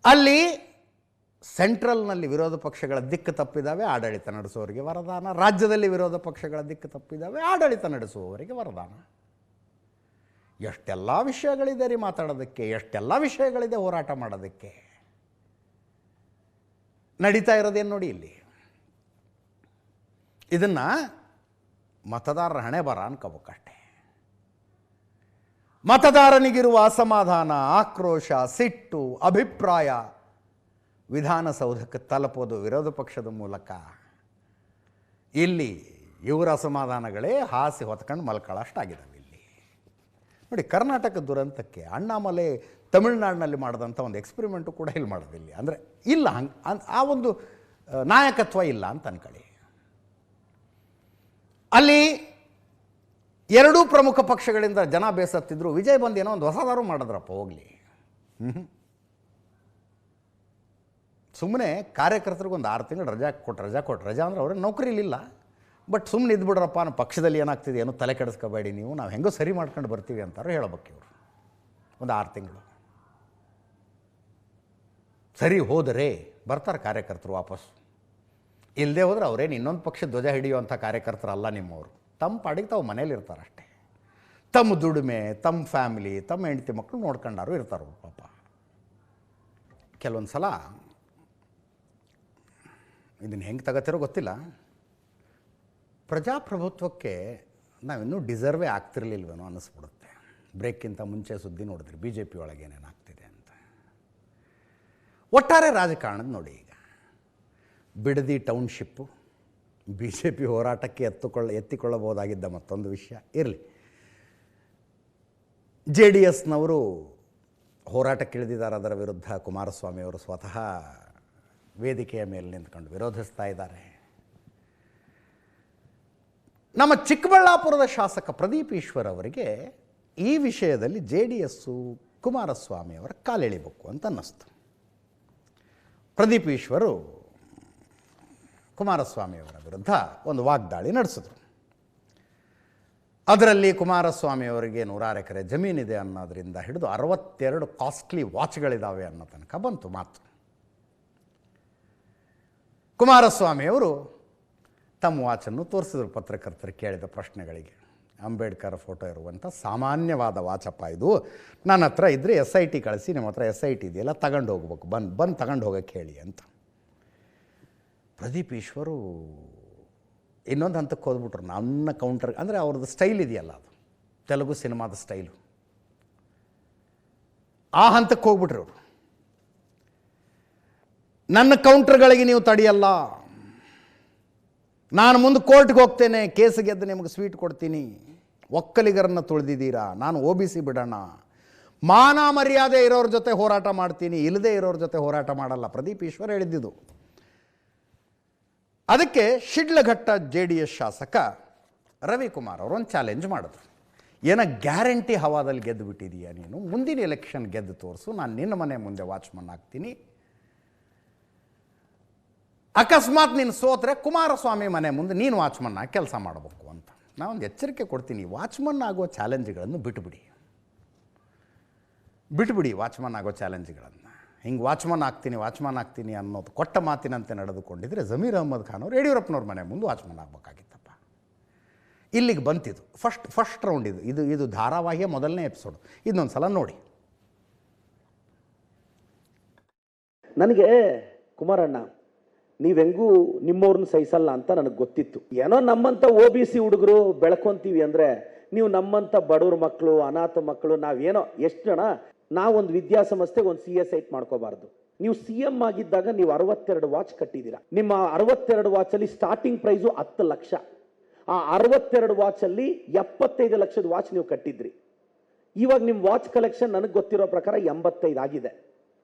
ಅಲ್ಲಿ ಸೆಂಟ್ರಲ್ನಲ್ಲಿ ವಿರೋಧ ಪಕ್ಷಗಳ ದಿಕ್ಕು ತಪ್ಪಿದ್ದಾವೆ, ಆಡಳಿತ ನಡೆಸುವವರಿಗೆ ವರದಾನ. ರಾಜ್ಯದಲ್ಲಿ ವಿರೋಧ ಪಕ್ಷಗಳ ದಿಕ್ಕು ತಪ್ಪಿದ್ದಾವೆ, ಆಡಳಿತ ನಡೆಸುವವರಿಗೆ ವರದಾನ. ಎಷ್ಟೆಲ್ಲ ವಿಷಯಗಳಿದೆ ರೀ ಮಾತಾಡೋದಕ್ಕೆ, ಎಷ್ಟೆಲ್ಲ ವಿಷಯಗಳಿದೆ ಹೋರಾಟ ಮಾಡೋದಕ್ಕೆ. ನಡೀತಾ ಇರೋದೇನು ನೋಡಿ ಇಲ್ಲಿ. ಇದನ್ನು ಮತದಾರರ ಹಣೆ ಬರ ಅನ್ಕೋಬೇಕಷ್ಟೆ. ಮತದಾರನಿಗಿರುವ ಅಸಮಾಧಾನ, ಆಕ್ರೋಶ, ಸಿಟ್ಟು, ಅಭಿಪ್ರಾಯ ವಿಧಾನಸೌಧಕ್ಕೆ ತಲುಪೋದು ವಿರೋಧ ಪಕ್ಷದ ಮೂಲಕ. ಇಲ್ಲಿ ಇವರ ಅಸಮಾಧಾನಗಳೇ ಹಾಸಿ ಹೊತ್ಕೊಂಡು ಮಲ್ಕೊಳ್ಳೋಷ್ಟಾಗಿದ್ದಾವೆ ಇಲ್ಲಿ ನೋಡಿ. ಕರ್ನಾಟಕ ದುರಂತಕ್ಕೆ ಅಣ್ಣಾಮಲೈ ತಮಿಳುನಾಡಿನಲ್ಲಿ ಮಾಡಿದಂಥ ಒಂದು ಎಕ್ಸ್ಪೆರಿಮೆಂಟು ಕೂಡ ಇಲ್ಲಿ ಮಾಡೋದಿಲ್ಲ. ಅಂದರೆ ಇಲ್ಲ, ಆ ಒಂದು ನಾಯಕತ್ವ ಇಲ್ಲ ಅಂತ ಅನ್ಕೊಳ್ಳಿ. ಅಲ್ಲಿ ಎರಡೂ ಪ್ರಮುಖ ಪಕ್ಷಗಳಿಂದ ಜನ ಬೇಸತ್ತಿದ್ರು. ವಿಜಯ್ ಬಂದು ಏನೋ ಒಂದು ಹೊಸದಾರು ಮಾಡಿದ್ರಪ್ಪ, ಹೋಗಲಿ. ಸುಮ್ಮನೆ ಕಾರ್ಯಕರ್ತರಿಗೊಂದು 6 ತಿಂಗಳು ರಜಾ ಕೊಟ್ಟು ರಜಾ ಅಂದರೆ ಅವ್ರಿಗೆ ನೌಕರಿಲಿಲ್ಲ, ಬಟ್ ಸುಮ್ಮನೆ ಇದ್ಬಿಡ್ರಪ್ಪ, ನಮ್ಮ ಪಕ್ಷದಲ್ಲಿ ಏನಾಗ್ತಿದೆ ಏನೋ ತಲೆ ಕೆಡಿಸ್ಕೋಬೇಡಿ ನೀವು, ನಾವು ಹೆಂಗೋ ಸರಿ ಮಾಡ್ಕೊಂಡು ಬರ್ತೀವಿ ಅಂತಾರು ಹೇಳಬೇಕು. ಇವರು ಒಂದು 6 ತಿಂಗಳು ಸರಿ ಹೋದರೆ ಬರ್ತಾರೆ ಕಾರ್ಯಕರ್ತರು ವಾಪಸ್. ಇಲ್ಲದೆ ಹೋದರೆ ಅವರೇನು ಇನ್ನೊಂದು ಪಕ್ಷ ಧ್ವಜ ಹಿಡಿಯುವಂಥ ಕಾರ್ಯಕರ್ತರಲ್ಲ ನಿಮ್ಮವರು. ತಮ್ಮ ಪಾಡಿಗೆ ತಾವು ಮನೇಲಿ ಇರ್ತಾರಷ್ಟೇ. ತಮ್ಮ ದುಡಿಮೆ, ತಮ್ಮ ಫ್ಯಾಮಿಲಿ, ತಮ್ಮ ಹೆಂಡತಿ ಮಕ್ಕಳು ನೋಡ್ಕೊಂಡಾರು ಇರ್ತಾರೆ ಪಾಪ. ಕೆಲವೊಂದು ಸಲ ಇದನ್ನು ಹೆಂಗೆ ತಗೋತಿರೋ ಗೊತ್ತಿಲ್ಲ, ಪ್ರಜಾಪ್ರಭುತ್ವಕ್ಕೆ ನಾವಿನ್ನೂ ಡಿಸರ್ವೇ ಆಗ್ತಿರ್ಲಿಲ್ವೇನೋ ಅನ್ನಿಸ್ಬಿಡುತ್ತೆ. ಬ್ರೇಕ್ಗಿಂತ ಮುಂಚೆ ಸುದ್ದಿ ನೋಡಿದ್ರಿ BJP ಒಳಗೆ ಏನೇನಾಗ್ತಿದೆ ಅಂತ. ಒಟ್ಟಾರೆ ರಾಜಕಾರಣದ ನೋಡಿ, ಈಗ ಬಿಡದಿ ಟೌನ್ಶಿಪ್ಪು BJP ಹೋರಾಟಕ್ಕೆ ಎತ್ತಿಕೊಳ್ಳಬಹುದಾಗಿದ್ದ ಮತ್ತೊಂದು ವಿಷಯ. ಇರಲಿ, JDSನವರು ಹೋರಾಟಕ್ಕೆ ಇಳಿದಿದ್ದಾರೆ. ಅದರ ವಿರುದ್ಧ ಕುಮಾರಸ್ವಾಮಿ ಅವರು ಸ್ವತಃ ವೇದಿಕೆಯ ಮೇಲೆ ನಿಂತ್ಕೊಂಡು ವಿರೋಧಿಸ್ತಾ ಇದ್ದಾರೆ. ನಮ್ಮ ಚಿಕ್ಕಬಳ್ಳಾಪುರದ ಶಾಸಕ ಪ್ರದೀಪ್ ಈಶ್ವರ್ ಅವರಿಗೆ ಈ ವಿಷಯದಲ್ಲಿ JDSಸು ಕುಮಾರಸ್ವಾಮಿ ಅವರ ಕಾಲೆಳಿಬೇಕು ಅಂತ ಅನ್ನಿಸ್ತು. ಪ್ರದೀಪ್ ಈಶ್ವರು ಕುಮಾರಸ್ವಾಮಿಯವರ ವಿರುದ್ಧ ಒಂದು ವಾಗ್ದಾಳಿ ನಡೆಸಿದ್ರು. ಅದರಲ್ಲಿ ಕುಮಾರಸ್ವಾಮಿಯವರಿಗೆ 106 ಎಕರೆ ಜಮೀನಿದೆ ಅನ್ನೋದರಿಂದ ಹಿಡಿದು 62 ಕಾಸ್ಟ್ಲಿ ವಾಚ್ಗಳಿದ್ದಾವೆ ಅನ್ನೋ ತನಕ ಬಂತು ಮಾತು. ಕುಮಾರಸ್ವಾಮಿಯವರು ತಮ್ಮ ವಾಚನ್ನು ತೋರಿಸಿದ್ರು ಪತ್ರಕರ್ತರು ಕೇಳಿದ ಪ್ರಶ್ನೆಗಳಿಗೆ. ಅಂಬೇಡ್ಕರ್ ಫೋಟೋ ಇರುವಂಥ ಸಾಮಾನ್ಯವಾದ ವಾಚಪ್ಪ ಇದು, ನನ್ನ ಹತ್ರ ಇದ್ದರೆ SIT ಕಳಿಸಿ, ನಿಮ್ಮ ಹತ್ರ SIT ಇದೆಯಲ್ಲ ತಗೊಂಡು ಹೋಗ್ಬೇಕು, ಬಂದು ತಗೊಂಡು ಹೋಗೋಕ್ಕೆ ಹೇಳಿ ಅಂತ. ಪ್ರದೀಪ್ ಈಶ್ವರು ಇನ್ನೊಂದು ಹಂತಕ್ಕೆ ಹೋಗ್ಬಿಟ್ರು. ನನ್ನ ಕೌಂಟರ್ ಅಂದರೆ ಅವ್ರದ್ದು ಸ್ಟೈಲ್ ಇದೆಯಲ್ಲ, ಅದು ತೆಲುಗು ಸಿನಿಮಾದ ಸ್ಟೈಲು, ಆ ಹಂತಕ್ಕೆ ಹೋಗ್ಬಿಟ್ರು ಅವರು. ನನ್ನ ಕೌಂಟರ್ಗಳಿಗೆ ನೀವು ತಡೆಯಲ್ಲ. ನಾನು ಮುಂದೆ ಕೋರ್ಟ್ಗೆ ಹೋಗ್ತೇನೆ, ಕೇಸ್ ಗೆದ್ದು ನಿಮಗೆ ಸ್ವೀಟ್ ಕೊಡ್ತೀನಿ. ಒಕ್ಕಲಿಗರನ್ನು ತುಳಿದಿದ್ದೀರಾ, ನಾನು OBC ಬಿಡೋಣ, ಮಾನ ಮರ್ಯಾದೆ ಇರೋರ ಜೊತೆ ಹೋರಾಟ ಮಾಡ್ತೀನಿ, ಇಲ್ಲದೆ ಇರೋರ ಜೊತೆ ಹೋರಾಟ ಮಾಡಲ್ಲ. ಪ್ರದೀಪ್ ಈಶ್ವರ್ ಹೇಳಿದ್ದಿದ್ದು. ಅದಕ್ಕೆ ಶಿಡ್ಲಘಟ್ಟ JDS ಶಾಸಕ ರವಿಕುಮಾರ್ ಅವರು ಒಂದು ಚಾಲೆಂಜ್ ಮಾಡಿದ್ರು. ಏನೋ ಗ್ಯಾರಂಟಿ ಹವಾದಲ್ಲಿ ಗೆದ್ದು ಬಿಟ್ಟಿದೀಯ ನೀನು, ಮುಂದಿನ ಎಲೆಕ್ಷನ್ ಗೆದ್ದು ತೋರಿಸು, ನಾನು ನಿನ್ನ ಮನೆ ಮುಂದೆ ವಾಚ್ಮನ್ ಆಗ್ತೀನಿ. ಅಕಸ್ಮಾತ್ ನೀನು ಸೋತ್ರೆ ಕುಮಾರಸ್ವಾಮಿ ಮನೆ ಮುಂದೆ ನೀನು ವಾಚ್ಮನ್ ಆಗಿ ಕೆಲಸ ಮಾಡಬೇಕು ಅಂತ ನಾವೊಂದು ಎಚ್ಚರಿಕೆ ಕೊಡ್ತೀನಿ. ವಾಚ್ಮನ್ ಆಗೋ ಚಾಲೆಂಜ್ಗಳನ್ನು ಬಿಟ್ಟುಬಿಡಿ ವಾಚ್ಮನ್ ಆಗೋ ಚಾಲೆಂಜ್ಗಳನ್ನು. ಹಿಂಗೆ ವಾಚ್ಮನ್ ಆಗ್ತೀನಿ ಅನ್ನೋದು ಕೊಟ್ಟ ಮಾತಿನಂತೆ ನಡೆದುಕೊಂಡಿದ್ರೆ ಜಮೀರ್ ಅಹ್ಮದ್ ಖಾನ್ ಅವರು ಯಡಿಯೂರಪ್ಪನವ್ರ ಮನೆ ಮುಂದೆ ವಾಚ್ಮನ್ ಆಗಬೇಕಾಗಿತ್ತಪ್ಪ. ಇಲ್ಲಿಗೆ ಬಂತಿದ್ದು ಫಸ್ಟ್ ರೌಂಡ್. ಇದು ಧಾರಾವಾಹಿಯ ಮೊದಲನೇ ಎಪಿಸೋಡ್. ಇದನ್ನೊಂದು ಸಲ ನೋಡಿ. ನನಗೆ ಕುಮಾರಣ್ಣ, ನೀವೆಂಗೂ ನಿಮ್ಮವ್ರನ್ನ ಸಹಿಸಲ್ಲ ಅಂತ ನನಗೆ ಗೊತ್ತಿತ್ತು. ಏನೋ ನಮ್ಮಂಥ OBC ಹುಡುಗರು ಬೆಳ್ಕೊಂತೀವಿ ಅಂದರೆ, ನೀವು ನಮ್ಮಂಥ ಬಡವ್ರ ಮಕ್ಕಳು, ಅನಾಥ ಮಕ್ಕಳು, ನಾವೇನೋ ಎಷ್ಟು ಜನ, ನಾವೊಂದು ವಿದ್ಯಾಸಂಸ್ಥೆಗೆ ಒಂದು CS8 ಮಾಡ್ಕೋಬಾರ್ದು. ನೀವು CM ಆಗಿದ್ದಾಗ ನೀವು 62 ವಾಚ್ ಕಟ್ಟಿದ್ದೀರಾ. ನಿಮ್ಮ 62 ವಾಚಲ್ಲಿ ಸ್ಟಾರ್ಟಿಂಗ್ ಪ್ರೈಸು 10 ಲಕ್ಷ. ಆ 62 ವಾಚಲ್ಲಿ 75 ಲಕ್ಷದ ವಾಚ್ ನೀವು ಕಟ್ಟಿದ್ರಿ. ಇವಾಗ ನಿಮ್ಮ ವಾಚ್ ಕಲೆಕ್ಷನ್ ನನಗೆ ಗೊತ್ತಿರೋ ಪ್ರಕಾರ 85 ಆಗಿದೆ.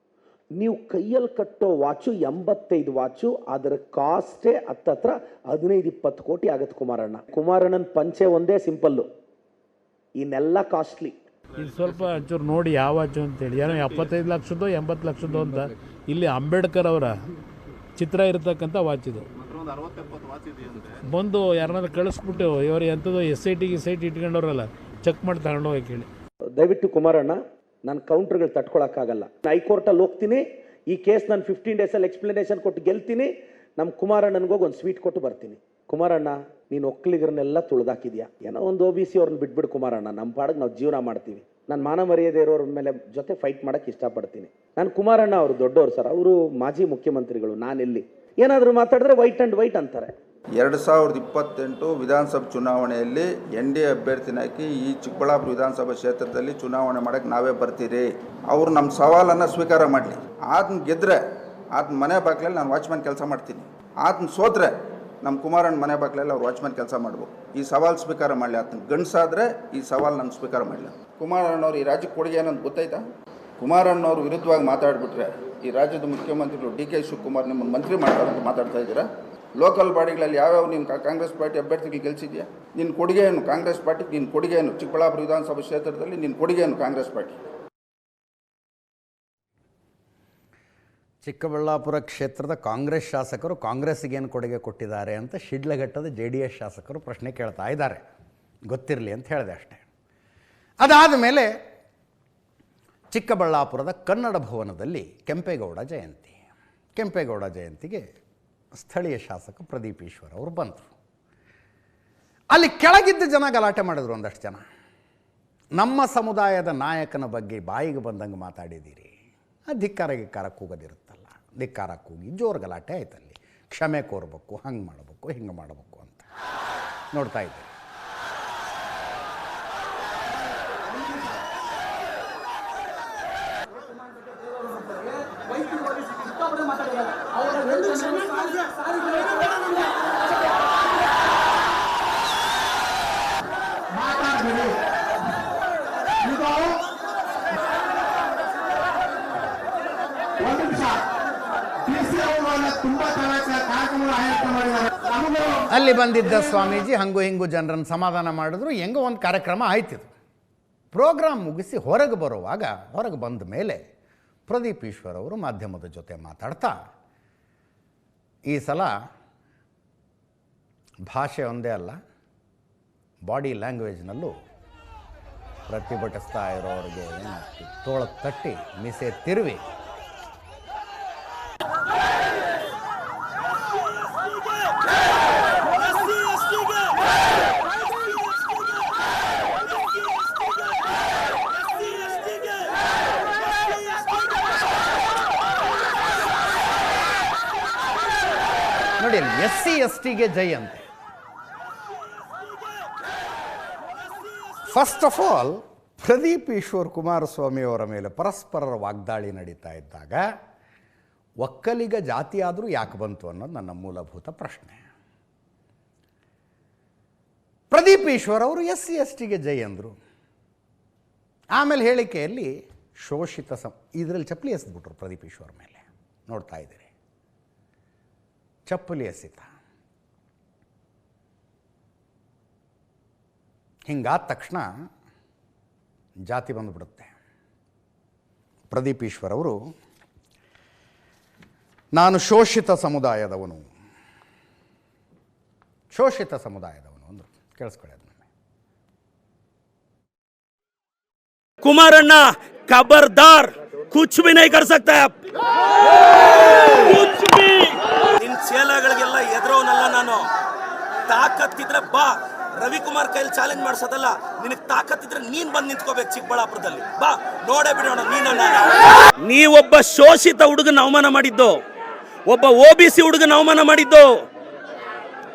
ನೀವು ಕೈಯಲ್ಲಿ ಕಟ್ಟೋ ವಾಚು 85 ವಾಚು, ಅದರ ಕಾಸ್ಟೇ ಹತ್ತತ್ರ 15-20 ಕೋಟಿ ಆಗುತ್ತೆ ಕುಮಾರಣ್ಣನ ಪಂಚೆ ಒಂದೇ ಸಿಂಪಲ್ಲು, ಇನ್ನೆಲ್ಲ ಕಾಸ್ಟ್ಲಿ. ಇದು ಸ್ವಲ್ಪ ಒಂಚೂರು ನೋಡಿ ಯಾವ ವಾಚು ಅಂತೇಳಿ. ಏನೋ 75 ಲಕ್ಷದ್ದು 80 ಲಕ್ಷದ್ದು ಅಂತ. ಇಲ್ಲಿ ಅಂಬೇಡ್ಕರ್ ಅವರ ಚಿತ್ರ ಇರತಕ್ಕಂಥ ವಾಚ್ ಇದು. ಬಂದು ಯಾರನ್ನಾದ್ರೂ ಕಳಿಸ್ಬಿಟ್ಟು ಇವರು ಎಂಥದ್ದು SIT ಇಟ್ಕೊಂಡವ್ರಲ್ಲ, ಚೆಕ್ ಮಾಡಿ ತಗೊಂಡು ಹೋಗಿ ಕೇಳಿ. ದಯವಿಟ್ಟು ಕುಮಾರಣ್ಣ, ನಾನು ಕೌಂಟರ್ಗಳು ತಟ್ಕೊಳಕ್ಕಾಗಲ್ಲ. ಹೈಕೋರ್ಟಲ್ಲಿ ಹೋಗ್ತೀನಿ, ಈ ಕೇಸ್ ನಾನು 15 ಡೇಸಲ್ಲಿ ಎಕ್ಸ್ಪ್ಲನೇಷನ್ ಕೊಟ್ಟು ಗೆಲ್ತೀನಿ. ನಮ್ಮ ಕುಮಾರಣ್ಣನಿಗೋಗಿ ಒಂದು ಸ್ವೀಟ್ ಕೊಟ್ಟು ಬರ್ತೀನಿ. ಕುಮಾರಣ್ಣ, ನೀನು ಒಕ್ಕಲಿಗರನ್ನೆಲ್ಲ ತುಳಿದಾಕಿದ್ಯಾ. ಏನೋ ಒಂದು OBC ಅವ್ರನ್ನ ಬಿಟ್ಬಿಡು ಕುಮಾರಣ್ಣ, ನಮ್ಮ ಪಾಡಿಗೆ ನಾವು ಜೀವನ ಮಾಡ್ತೀವಿ. ನಾನು ಮಾನ ಮರ್ಯಾದೆ ಇರೋರ ಮೇಲೆ ಜೊತೆ ಫೈಟ್ ಮಾಡೋಕ್ಕೆ ಇಷ್ಟಪಡ್ತೀನಿ. ನಾನು ಕುಮಾರಣ್ಣ ಅವರು ದೊಡ್ಡವರು ಸರ್, ಅವರು ಮಾಜಿ ಮುಖ್ಯಮಂತ್ರಿಗಳು. ನಾನೆಲ್ಲಿ ಏನಾದರೂ ಮಾತಾಡಿದ್ರೆ ವೈಟ್ ಆ್ಯಂಡ್ ವೈಟ್ ಅಂತಾರೆ. 2028 ವಿಧಾನಸಭೆ ಚುನಾವಣೆಯಲ್ಲಿ NDA ಅಭ್ಯರ್ಥಿನಾಕಿ ಈ ಚಿಕ್ಕಬಳ್ಳಾಪುರ ವಿಧಾನಸಭಾ ಕ್ಷೇತ್ರದಲ್ಲಿ ಚುನಾವಣೆ ಮಾಡೋಕ್ಕೆ ನಾವೇ ಬರ್ತೀರಿ. ಅವರು ನಮ್ಮ ಸವಾಲನ್ನು ಸ್ವೀಕಾರ ಮಾಡಲಿ. ಆತನ ಗೆದ್ದರೆ ಆತನ ಮನೆ ಬಾಗಿಲಲ್ಲಿ ನಾನು ವಾಚ್ಮನ್ ಕೆಲಸ ಮಾಡ್ತೀನಿ. ಆತನ ಸೋತ್ರೆ ನಮ್ಮ ಕುಮಾರಣ್ಣ ಮನೆ ಬಾಗಿಲಲ್ಲಿ ಅವ್ರು ವಾಚ್ಮನ್ ಕೆಲಸ ಮಾಡ್ಬೇಕು. ಈ ಸವಾಲು ಸ್ವೀಕಾರ ಮಾಡಲಿ. ಆತನ ಗಂಡಸಾದರೆ ಈ ಸವಾಲು ನಾನು ಸ್ವೀಕಾರ ಮಾಡಲಿ. ಕುಮಾರಣ್ಣವ್ರು ಈ ರಾಜ್ಯಕ್ಕೆ ಕೊಡುಗೆ ಏನಂತ ಗೊತ್ತಾಯ್ತಾ? ಕುಮಾರಣ್ಣವ್ರು ವಿರುದ್ಧವಾಗಿ ಮಾತಾಡಿಬಿಟ್ರೆ ಈ ರಾಜ್ಯದ ಮುಖ್ಯಮಂತ್ರಿಗಳು DK ಶಿವಕುಮಾರ್ ನಿಮ್ಮನ್ನು ಮಂತ್ರಿ ಮಾಡ್ತಾರೆ ಅಂತ ಮಾತಾಡ್ತಾ ಇದ್ದೀರಾ. ಲೋಕಲ್ ಬಾಡಿಗಳಲ್ಲಿ ಯಾವ್ಯಾವ ನೀನು ಕಾಂಗ್ರೆಸ್ ಪಾರ್ಟಿ ಅಭ್ಯರ್ಥಿಗಳು ಗೆಲ್ಸಿದ್ಯಾ? ನಿನ್ನ ಕೊಡುಗೆ ಏನು ಕಾಂಗ್ರೆಸ್ ಪಾರ್ಟಿಗೆ? ನಿನ್ನ ಕೊಡುಗೆ ಏನು ಚಿಕ್ಕಬಳ್ಳಾಪುರ ವಿಧಾನಸಭಾ ಕ್ಷೇತ್ರದಲ್ಲಿ? ನಿನ್ನ ಕೊಡುಗೆ ಏನು ಕಾಂಗ್ರೆಸ್ ಪಾರ್ಟಿ? ಚಿಕ್ಕಬಳ್ಳಾಪುರ ಕ್ಷೇತ್ರದ ಕಾಂಗ್ರೆಸ್ ಶಾಸಕರು ಕಾಂಗ್ರೆಸ್ಸಿಗೇನು ಕೊಡುಗೆ ಕೊಟ್ಟಿದ್ದಾರೆ ಅಂತ ಶಿಡ್ಲಘಟ್ಟದ JDS ಶಾಸಕರು ಪ್ರಶ್ನೆ ಕೇಳ್ತಾ ಇದ್ದಾರೆ. ಗೊತ್ತಿರಲಿ ಅಂತ ಹೇಳಿದೆ ಅಷ್ಟೇ. ಅದಾದ ಮೇಲೆ ಚಿಕ್ಕಬಳ್ಳಾಪುರದ ಕನ್ನಡ ಭವನದಲ್ಲಿ ಕೆಂಪೇಗೌಡ ಜಯಂತಿಗೆ ಸ್ಥಳೀಯ ಶಾಸಕ ಪ್ರದೀಪ್ ಈಶ್ವರ್ ಅವರು ಬಂದರು. ಅಲ್ಲಿ ಕೆಳಗಿದ್ದ ಜನ ಗಲಾಟೆ ಮಾಡಿದ್ರು. ಒಂದಷ್ಟು ಜನ, ನಮ್ಮ ಸಮುದಾಯದ ನಾಯಕನ ಬಗ್ಗೆ ಬಾಯಿಗೆ ಬಂದಂಗೆ ಮಾತಾಡಿದ್ದೀರಿ, ಧಿಕ್ಕಾರ ಕೂಗೋದಿರುತ್ತಲ್ಲ, ಧಿಕ್ಕಾರ ಕೂಗಿ ಜೋರು ಗಲಾಟೆ ಆಯ್ತಲ್ಲಿ. ಕ್ಷಮೆ ಕೋರಬೇಕು, ಹಂಗೆ ಮಾಡಬೇಕು, ಹಿಂಗೆ ಮಾಡಬೇಕು ಅಂತ ನೋಡ್ತಾ ಇದ್ದೀರಿ. ಅಲ್ಲಿ ಬಂದಿದ್ದ ಸ್ವಾಮೀಜಿ ಹಂಗು ಹಿಂಗು ಜನರನ್ನು ಸಮಾಧಾನ ಮಾಡಿದ್ರು. ಹೆಂಗೋ ಒಂದು ಕಾರ್ಯಕ್ರಮ ಆಯ್ತಿದು. ಪ್ರೋಗ್ರಾಮ್ ಮುಗಿಸಿ ಹೊರಗೆ ಬಂದ ಮೇಲೆ ಪ್ರದೀಪ್ ಈಶ್ವರ್ ಅವರು ಮಾಧ್ಯಮದ ಜೊತೆ ಮಾತಾಡ್ತಾ, ಈ ಸಲ ಭಾಷೆ ಒಂದೇ ಅಲ್ಲ, ಬಾಡಿ ಲ್ಯಾಂಗ್ವೇಜ್ನಲ್ಲೂ ಪ್ರತಿಭಟಿಸ್ತಾ ಇರೋರಿಗೆ ತೋಳಕ್ಕೆ ತಟ್ಟಿ ಮೀಸೆ ತಿರುವಿ ನೋಡಿ, SC STಗೆ ಜೈ ಅಂತೆ. First of all Pradeep Eshwar Kumaraswamy ಅವರ ಮೇಲೆ ಪರಸ್ಪರರ ವಾಗ್ದಾಳಿ ನಡೀತಾ ಇದ್ದಾಗ ಒಕ್ಕಲಿಗ ಜಾತಿ ಆದರೂ ಯಾಕೆ ಬಂತು ಅನ್ನೋದು ನನ್ನ ಮೂಲಭೂತ ಪ್ರಶ್ನೆ. ಪ್ರದೀಪ್ ಈಶ್ವರ್ ಅವರು SC/ST ಜೈ ಅಂದರು. ಆಮೇಲೆ ಹೇಳಿಕೆಯಲ್ಲಿ ಶೋಷಿತ ಇದರಲ್ಲಿ ಚಪ್ಪಲಿ ಎಸೆದ್ಬಿಟ್ರು ಪ್ರದೀಪ್ ಈಶ್ವರ್ ಮೇಲೆ. ನೋಡ್ತಾ ಇದ್ದೀರಿ, ಚಪ್ಪಲಿ ಎಸೆತ. ಹಿಂಗಾದ ತಕ್ಷಣ ಜಾತಿ ಬಂದುಬಿಡುತ್ತೆ. ಪ್ರದೀಪ್ ಈಶ್ವರ್ ಅವರು ನಾನು ಶೋಷಿತ ಸಮುದಾಯದವನು ಅಂದರು. ಕೇಳಿಸ್ಕೊಳ್ಳಿ ಅದನ್ನ. कुमारण्णा खबरदार, कुछ भी नहीं कर सकता है आप, कुछ भी. ನಿನ್ ಚೇಲಗಳಿಗೆಲ್ಲ ಎದುರೋನಲ್ಲ ನಾನು. ತಾಕತ್ತಿದ್ರೆ ಬಾ, ರವಿಕುಮಾರ್ ಕೈಲಿ ಚಾಲೆಂಜ್ ಮಾಡಿಸೋದಲ್ಲ. ನಿನಗೆ ತಾಕತ್ತಿದ್ರೆ ನೀನ್ ಬಂದು ನಿಂತ್ಕೋಬೇಕು ಚಿಕ್ಕಬಳ್ಳಾಪುರದಲ್ಲಿ. ಬಾ, ನೋಡೇ ಬಿಡೋಣ ನೀನನ್ನ. ನೀವೊಬ್ಬ ಶೋಷಿತ ಹುಡುಗನ ಅವಮಾನ ಮಾಡಿದ್ದು, ಒಬ್ಬ OBC ಹುಡುಗನ ಅವಮಾನ ಮಾಡಿದ್ದು.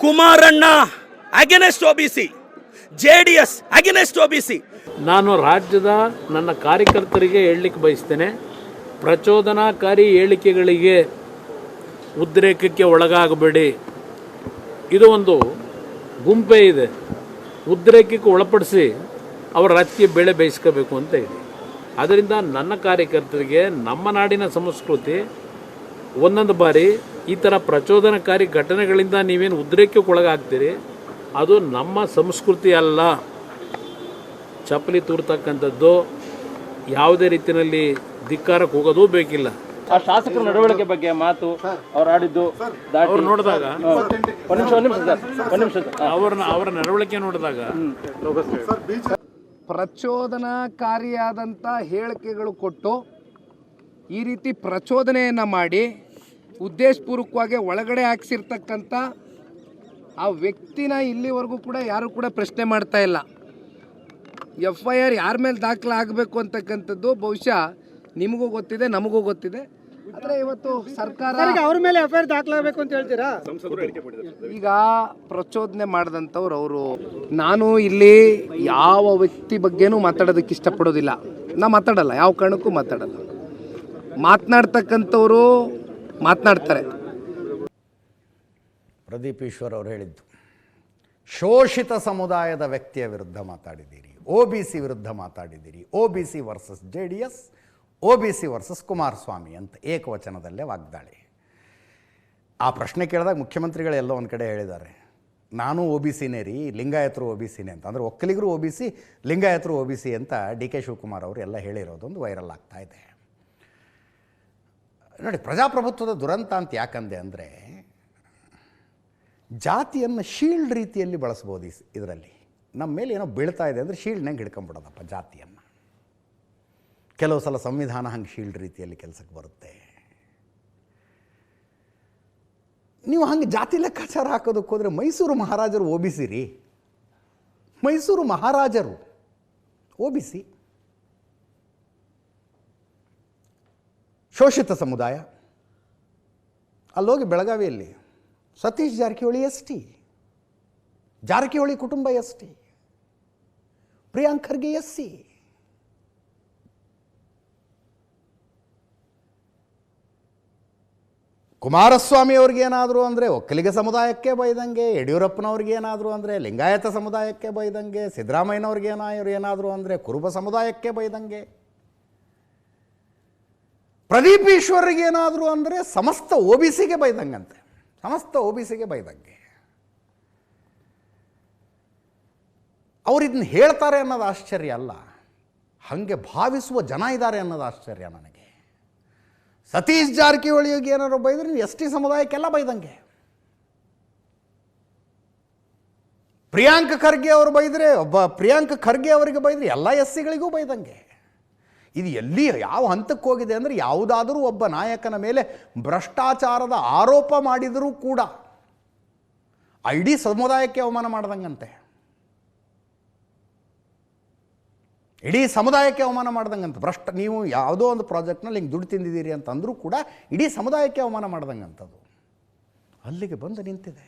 Kumaranna against OBC, JDS against OBC. ನಾನು ರಾಜ್ಯದ ನನ್ನ ಕಾರ್ಯಕರ್ತರಿಗೆ ಹೇಳಲಿಕ್ಕೆ ಬಯಸ್ತೇನೆ, ಪ್ರಚೋದನಾಕಾರಿ ಹೇಳಿಕೆಗಳಿಗೆ ಉದ್ರೇಕಕ್ಕೆ ಒಳಗಾಗಬೇಡಿ. ಇದು ಒಂದು ಗುಂಪೇ ಇದೆ, ಉದ್ರೇಕಕ್ಕೆ ಒಳಪಡಿಸಿ ಅವರ ರಾಜಕೀಯ ಬೆಳೆ ಬೇಯಿಸ್ಕೋಬೇಕು ಅಂತ ಇದೆ. ಅದರಿಂದ ನನ್ನ ಕಾರ್ಯಕರ್ತರಿಗೆ ನಮ್ಮ ನಾಡಿನ ಸಂಸ್ಕೃತಿ, ಒಂದೊಂದು ಬಾರಿ ಈ ಥರ ಪ್ರಚೋದನಕಾರಿ ಘಟನೆಗಳಿಂದ ನೀವೇನು ಉದ್ರೇಕಕ್ಕೆ ಒಳಗಾಗ್ತೀರಿ, ಅದು ನಮ್ಮ ಸಂಸ್ಕೃತಿ ಅಲ್ಲ. ಚಪ್ಪಲಿ ತೂರ್ತಕ್ಕಂಥದ್ದು, ಯಾವುದೇ ರೀತಿಯಲ್ಲಿ ಧಿಕ್ಕಾರಕ್ಕೆ ಹೋಗೋದು ಬೇಕಿಲ್ಲ. ಆ ಶಾಸಕರ ನಡವಳಿಕೆ ಬಗ್ಗೆ ಮಾತು ಅವ್ರು ಆಡಿದ್ದು ಅವ್ರು ನೋಡಿದಾಗ ಒಂದು ನಿಮಿಷ ಅವರ ನಡವಳಿಕೆ ನೋಡಿದಾಗ ಪ್ರಚೋದನಾಕಾರಿಯಾದಂಥ ಹೇಳಿಕೆಗಳು ಕೊಟ್ಟು ಈ ರೀತಿ ಪ್ರಚೋದನೆಯನ್ನು ಮಾಡಿ ಉದ್ದೇಶಪೂರ್ವಕವಾಗಿ ಒಳಗಡೆ ಹಾಕ್ಸಿರ್ತಕ್ಕಂಥ ಆ ವ್ಯಕ್ತಿನ ಇಲ್ಲಿವರೆಗೂ ಕೂಡ ಯಾರೂ ಕೂಡ ಪ್ರಶ್ನೆ ಮಾಡ್ತಾ ಇಲ್ಲ. FIR ಯಾರ ಮೇಲೆ ದಾಖಲಾಗಬೇಕು ಅಂತಕ್ಕಂಥದ್ದು ಬಹುಶಃ ನಿಮಗೂ ಗೊತ್ತಿದೆ, ನಮಗೂ ಗೊತ್ತಿದೆ. ಆದರೆ ಇವತ್ತು ಸರ್ಕಾರ ಅವ್ರ ಮೇಲೆ FIR ದಾಖಲಾಗಬೇಕು ಅಂತ ಹೇಳ್ತೀರಾ? ಈಗ ಪ್ರಚೋದನೆ ಮಾಡಿದಂಥವ್ರು ಅವರು. ನಾನು ಇಲ್ಲಿ ಯಾವ ವ್ಯಕ್ತಿ ಬಗ್ಗೆನೂ ಮಾತಾಡೋದಕ್ಕೆ ಇಷ್ಟಪಡೋದಿಲ್ಲ. ನಾ ಮಾತಾಡಲ್ಲ, ಯಾವ ಕಾರಣಕ್ಕೂ ಮಾತಾಡಲ್ಲ. ಮಾತನಾಡ್ತಕ್ಕಂಥವ್ರು ಮಾತನಾಡ್ತಾರೆ. ಪ್ರದೀಪ್ ಈಶ್ವರ್ ಅವರು ಹೇಳಿದ್ದು, ಶೋಷಿತ ಸಮುದಾಯದ ವ್ಯಕ್ತಿಯ ವಿರುದ್ಧ ಮಾತಾಡಿದ್ದೀರಿ, OBC ವಿರುದ್ಧ ಮಾತಾಡಿದ್ದೀರಿ, OBC versus JDS, OBC versus Kumaraswamy ಅಂತ ಏಕವಚನದಲ್ಲೇ ವಾಗ್ದಾಳಿ. ಆ ಪ್ರಶ್ನೆ ಕೇಳಿದಾಗ ಮುಖ್ಯಮಂತ್ರಿಗಳು ಎಲ್ಲೋ ಒಂದು ಕಡೆ ಹೇಳಿದ್ದಾರೆ, ನಾನು OBCನೇ ರೀ, ಲಿಂಗಾಯತರು OBCನೇ ಅಂತ. ಅಂದರೆ ಒಕ್ಕಲಿಗರು OBC, ಲಿಂಗಾಯತರು OBC ಅಂತ DK ಶಿವಕುಮಾರ್ ಅವರು ಎಲ್ಲ ಹೇಳಿರೋದೊಂದು ವೈರಲ್ ಆಗ್ತಾ ಇದೆ. ನೋಡಿ, ಪ್ರಜಾಪ್ರಭುತ್ವದ ದುರಂತ ಅಂತ ಯಾಕಂದೆ ಅಂದರೆ, ಜಾತಿಯನ್ನು ಶೀಲ್ಡ್ ರೀತಿಯಲ್ಲಿ ಬಳಸ್ಬೋದು. ಇದರಲ್ಲಿ ನಮ್ಮ ಮೇಲೆ ಏನೋ ಬೀಳ್ತಾ ಇದೆ ಅಂದರೆ ಶೀಲ್ಡ್ನಾಗ ಹಿಡ್ಕೊಂಬಿಡೋದಪ್ಪ ಜಾತಿಯನ್ನು. ಕೆಲವು ಸಲ ಸಂವಿಧಾನ ಹಂಗೆ ಶೀಲ್ಡ್ ರೀತಿಯಲ್ಲಿ ಕೆಲಸಕ್ಕೆ ಬರುತ್ತೆ. ನೀವು ಹಂಗೆ ಜಾತಿ ಲೆಕ್ಕಾಚಾರ ಹಾಕೋದಕ್ಕೆ ಹೋದರೆ ಮೈಸೂರು ಮಹಾರಾಜರು OBC ರೀ. ಮೈಸೂರು ಮಹಾರಾಜರು OBC. ಶೋಷಿತ ಸಮುದಾಯ. ಅಲ್ಲೋಗಿ ಬೆಳಗಾವಿಯಲ್ಲಿ ಸತೀಶ್ ಜಾರಕಿಹೊಳಿ ST, ಜಾರಕಿಹೊಳಿ ಕುಟುಂಬ ST, ಪ್ರಿಯಾಂಕ್ ಖರ್ಗೆ SC. ಕುಮಾರಸ್ವಾಮಿ ಅವ್ರಿಗೇನಾದರೂ ಅಂದರೆ ಒಕ್ಕಲಿಗ ಸಮುದಾಯಕ್ಕೆ ಬೈದಂಗೆ, ಯಡಿಯೂರಪ್ಪನವ್ರಿಗೇನಾದರೂ ಅಂದರೆ ಲಿಂಗಾಯತ ಸಮುದಾಯಕ್ಕೆ ಬೈದಂಗೆ, ಸಿದ್ದರಾಮಯ್ಯನವ್ರಿಗೇನಾದರೂ ಅಂದರೆ ಕುರುಬ ಸಮುದಾಯಕ್ಕೆ ಬೈದಂಗೆ, ಪ್ರದೀಪ್ ಈಶ್ವರ್ಗೇನಾದರೂ ಅಂದರೆ ಸಮಸ್ತ OBCಗೆ ಬೈದಂಗಂತೆ, ಸಮಸ್ತ OBCಗೆ ಬೈದಂಗೆ. ಅವರು ಇದನ್ನ ಹೇಳ್ತಾರೆ ಅನ್ನೋದು ಆಶ್ಚರ್ಯ ಅಲ್ಲ, ಹಾಗೆ ಭಾವಿಸುವ ಜನ ಇದ್ದಾರೆ ಅನ್ನೋದು ಆಶ್ಚರ್ಯ ನನಗೆ. ಸತೀಶ್ ಜಾರಕಿಹೊಳಿಗೆ ಏನಾದ್ರು ಬೈದ್ರೆ ನೀವು ST ಸಮುದಾಯಕ್ಕೆಲ್ಲ ಬೈದಂಗೆ. ಪ್ರಿಯಾಂಕ್ ಖರ್ಗೆ ಅವರು ಬೈದರೆ, ಪ್ರಿಯಾಂಕ್ ಖರ್ಗೆ ಅವರಿಗೆ ಬೈದರೆ ಎಲ್ಲ SCಗಳಿಗೂ ಬೈದಂಗೆ. ಇದು ಎಲ್ಲಿ ಯಾವ ಹಂತಕ್ಕೆ ಹೋಗಿದೆ ಅಂದರೆ, ಯಾವುದಾದರೂ ಒಬ್ಬ ನಾಯಕನ ಮೇಲೆ ಭ್ರಷ್ಟಾಚಾರದ ಆರೋಪ ಮಾಡಿದರೂ ಕೂಡ ಇಡೀ ಸಮುದಾಯಕ್ಕೆ ಅವಮಾನ ಮಾಡ್ದಂಗಂತೆ, ಇಡೀ ಸಮುದಾಯಕ್ಕೆ ಅವಮಾನ ಮಾಡ್ದಂಗಂತ. ನೀವು ಯಾವುದೋ ಒಂದು ಪ್ರಾಜೆಕ್ಟ್ನಲ್ಲಿ ಹಿಂಗೆ ದುಡ್ಡು ತಿಂದಿದ್ದೀರಿ ಅಂತಂದರೂ ಕೂಡ ಇಡೀ ಸಮುದಾಯಕ್ಕೆ ಅವಮಾನ ಮಾಡ್ದಂಗಂಥದ್ದು ಅಲ್ಲಿಗೆ ಬಂದು ನಿಂತಿದೆ.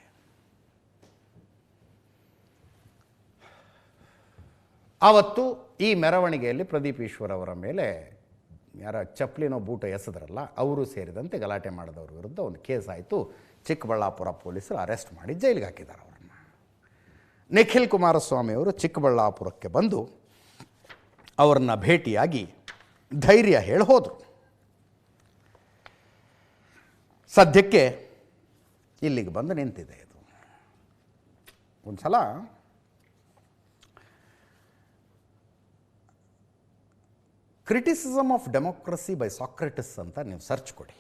ಆವತ್ತು ಈ ಮೆರವಣಿಗೆಯಲ್ಲಿ ಪ್ರದೀಪ್ ಈಶ್ವರ್ ಅವರ ಮೇಲೆ ಯಾರ ಚಪ್ಪಲಿನೋ ಬೂಟೋ ಎಸೆದ್ರಲ್ಲ ಅವರು ಸೇರಿದಂತೆ ಗಲಾಟೆ ಮಾಡಿದವ್ರ ವಿರುದ್ಧ ಒಂದು ಕೇಸ್ ಆಯಿತು. ಚಿಕ್ಕಬಳ್ಳಾಪುರ ಪೊಲೀಸರು ಅರೆಸ್ಟ್ ಮಾಡಿ ಜೈಲಿಗೆ ಹಾಕಿದ್ದಾರೆ ಅವರನ್ನು. ನಿಖಿಲ್ ಕುಮಾರಸ್ವಾಮಿ ಅವರು ಚಿಕ್ಕಬಳ್ಳಾಪುರಕ್ಕೆ ಬಂದು ಅವ್ರನ್ನ ಭೇಟಿಯಾಗಿ ಧೈರ್ಯ ಹೇಳಿ ಹೋದರು. ಸದ್ಯಕ್ಕೆ ಇಲ್ಲಿಗೆ ಬಂದು ನಿಂತಿದೆ ಇದು. ಒಂದು ಸಲ criticism of democracy by Socrates ಅಂತ ನೀವು ಸರ್ಚ್ ಕೊಡಿ.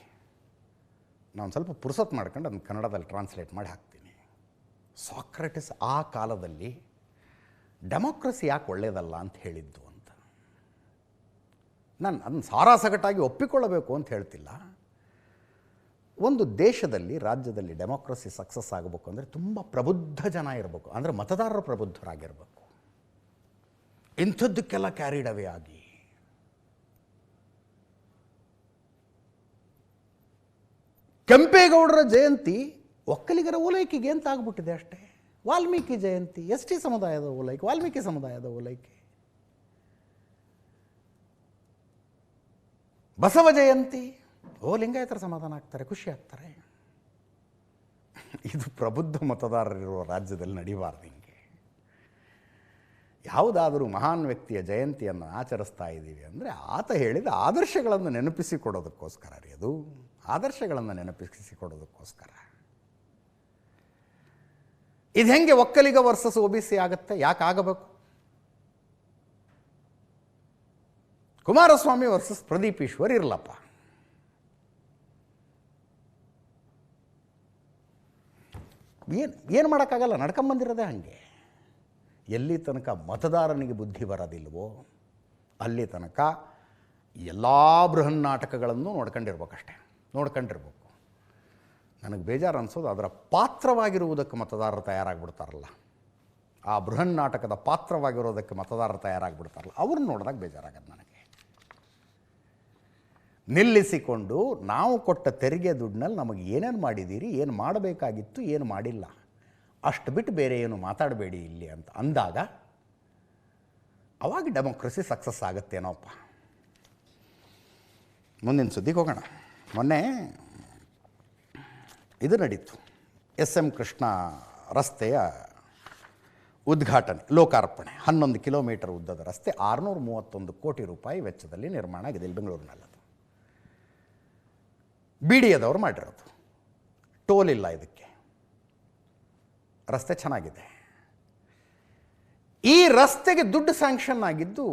ನಾನು ಸ್ವಲ್ಪ ಪುರ್ಸತ್ ಮಾಡ್ಕೊಂಡು ಅದನ್ನು ಕನ್ನಡದಲ್ಲಿ ಟ್ರಾನ್ಸ್ಲೇಟ್ ಮಾಡಿ ಹಾಕ್ತೀನಿ. ಸಾಕ್ರೆಟಿಸ್ ಆ ಕಾಲದಲ್ಲಿ ಡೆಮೋಕ್ರಸಿ ಯಾಕೆ ಒಳ್ಳೆಯದಲ್ಲ ಅಂತ ಹೇಳಿದ್ದು ಅಂತ. ನಾನು ಅದನ್ನು ಸಾರಾಸಗಟಾಗಿ ಒಪ್ಪಿಕೊಳ್ಳಬೇಕು ಅಂತ ಹೇಳ್ತಿಲ್ಲ. ಒಂದು ದೇಶದಲ್ಲಿ, ರಾಜ್ಯದಲ್ಲಿ ಡೆಮೋಕ್ರಸಿ ಸಕ್ಸಸ್ ಆಗಬೇಕು ಅಂದರೆ ತುಂಬ ಪ್ರಬುದ್ಧ ಜನ ಇರಬೇಕು, ಅಂದರೆ ಮತದಾರರು ಪ್ರಬುದ್ಧರಾಗಿರಬೇಕು. ಇಂಥದ್ದಕ್ಕೆಲ್ಲ ಕ್ಯಾರಿಡ್ ಅವೇ ಆಗಿ ಕೆಂಪೇಗೌಡರ ಜಯಂತಿ ಒಕ್ಕಲಿಗರ ಓಲೈಕೆಗೆ ಅಂತ ಆಗ್ಬಿಟ್ಟಿದೆ ಅಷ್ಟೇ. ವಾಲ್ಮೀಕಿ ಜಯಂತಿ ಎಸ್ ಟಿ ಸಮುದಾಯದ ಓಲೈಕೆ, ವಾಲ್ಮೀಕಿ ಸಮುದಾಯದ ಓಲೈಕೆ. ಬಸವ ಜಯಂತಿ ಲಿಂಗಾಯತರ ಸಮಾಧಾನ ಆಗ್ತಾರೆ, ಖುಷಿ ಆಗ್ತಾರೆ. ಇದು ಪ್ರಬುದ್ಧ ಮತದಾರರಿರುವ ರಾಜ್ಯದಲ್ಲಿ ನಡೀಬಾರ್ದು. ಹಿಂಗೆ ಯಾವುದಾದರೂ ಮಹಾನ್ ವ್ಯಕ್ತಿಯ ಜಯಂತಿಯನ್ನು ಆಚರಿಸ್ತಾ ಇದ್ದೀವಿ ಅಂದರೆ ಆತ ಹೇಳಿದ ಆದರ್ಶಗಳನ್ನು ನೆನಪಿಸಿಕೊಡೋದಕ್ಕೋಸ್ಕರ ರೀ. ಅದು ಆದರ್ಶಗಳನ್ನು ನೆನಪಿಸಿಕೊಡೋದಕ್ಕೋಸ್ಕರ. ಇದು ಹೆಂಗೆ ಒಕ್ಕಲಿಗ ವರ್ಸಸ್ OBC ಆಗುತ್ತೆ? ಯಾಕೆ ಆಗಬೇಕು? ಕುಮಾರಸ್ವಾಮಿ ವರ್ಸಸ್ ಪ್ರದೀಪ್ ಈಶ್ವರ್ ಇರಲಪ್ಪ. ಏನು ಮಾಡೋಕ್ಕಾಗಲ್ಲ, ನಡ್ಕೊಂಬಂದಿರೋದೇ ಹಾಗೆ. ಎಲ್ಲಿ ತನಕ ಮತದಾರನಿಗೆ ಬುದ್ಧಿ ಬರೋದಿಲ್ವೋ ಅಲ್ಲಿ ತನಕ ಎಲ್ಲ ಬೃಹನ್ನಾಟಕಗಳನ್ನು ನೋಡ್ಕೊಂಡಿರ್ಬೇಕಷ್ಟೆ, ನೋಡ್ಕೊಂಡಿರ್ಬೇಕು. ನನಗೆ ಬೇಜಾರು ಅನಿಸೋದು ಅದರ ಪಾತ್ರವಾಗಿರುವುದಕ್ಕೆ ಮತದಾರರು ತಯಾರಾಗಿಬಿಡ್ತಾರಲ್ಲ, ಆ ಬೃಹನ್ನಾಟಕದ ಪಾತ್ರವಾಗಿರೋದಕ್ಕೆ ಮತದಾರರು ತಯಾರಾಗಿಬಿಡ್ತಾರಲ್ಲ, ಅವ್ರನ್ನ ನೋಡಿದಾಗ ಬೇಜಾರಾಗದು ನನಗೆ. ನಿಲ್ಲಿಸಿಕೊಂಡು ನಾವು ಕೊಟ್ಟ ತೆರಿಗೆ ದುಡ್ಡಿನಲ್ಲಿ ನಮಗೆ ಏನೇನು ಮಾಡಿದ್ದೀರಿ, ಏನು ಮಾಡಬೇಕಾಗಿತ್ತು, ಏನು ಮಾಡಿಲ್ಲ, ಅಷ್ಟು ಬಿಟ್ಟು ಬೇರೆ ಏನು ಮಾತಾಡಬೇಡಿ ಇಲ್ಲಿ ಅಂತ ಅಂದಾಗ ಅವಾಗ ಡೆಮೋಕ್ರಸಿ ಸಕ್ಸಸ್ ಆಗುತ್ತೇನೋಪ್ಪ. ಮುಂದಿನ ಸುದ್ದಿಗೆ ಹೋಗೋಣ. ಮೊನ್ನೆ ಇದು ನಡೀತು, SM ಕೃಷ್ಣ ರಸ್ತೆಯ ಉದ್ಘಾಟನೆ, ಲೋಕಾರ್ಪಣೆ. 11 ಕಿಲೋಮೀಟರ್ ಉದ್ದದ ರಸ್ತೆ, 631 ಕೋಟಿ ರೂಪಾಯಿ ವೆಚ್ಚದಲ್ಲಿ ನಿರ್ಮಾಣ ಆಗಿದೆ ಇಲ್ಲಿ ಬೆಂಗಳೂರಿನಲ್ಲದು. BDAದವರು ಮಾಡಿರೋದು, ಟೋಲ್ ಇಲ್ಲ ಇದಕ್ಕೆ. ರಸ್ತೆ ಚೆನ್ನಾಗಿದೆ. ಈ ರಸ್ತೆಗೆ ದುಡ್ಡು ಸ್ಯಾಂಕ್ಷನ್ ಆಗಿದ್ದು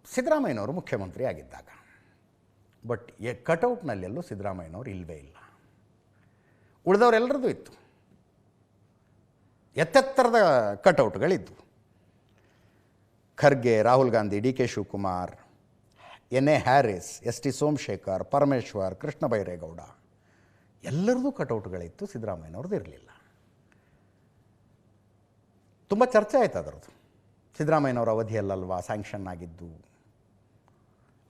ಸಿದ್ದರಾಮಯ್ಯನವರು ಮುಖ್ಯಮಂತ್ರಿ ಆಗಿದ್ದಾಗ. ಬಟ್ ಕಟೌಟ್ನಲ್ಲೆಲ್ಲೂ ಸಿದ್ದರಾಮಯ್ಯನವರು ಇಲ್ಲವೇ ಇಲ್ಲ. ಉಳಿದವರೆಲ್ಲರದ್ದು ಇತ್ತು, ಎತ್ತೆತ್ತರದ ಕಟೌಟ್ಗಳಿದ್ದು. Kharge, Rahul Gandhi, DK Shivakumar, NA Haris, ST Somashekar, Parameshwar, Krishna Byregowda ಎಲ್ಲರದ್ದು ಕಟೌಟ್ಗಳಿತ್ತು, ಸಿದ್ದರಾಮಯ್ಯನವ್ರದ್ದು ಇರಲಿಲ್ಲ. ತುಂಬ ಚರ್ಚೆ ಆಯ್ತು ಅದರದ್ದು. ಸಿದ್ದರಾಮಯ್ಯನವರ ಅವಧಿಯಲ್ಲಲ್ವಾ ಸ್ಯಾಂಕ್ಷನ್ ಆಗಿದ್ದು,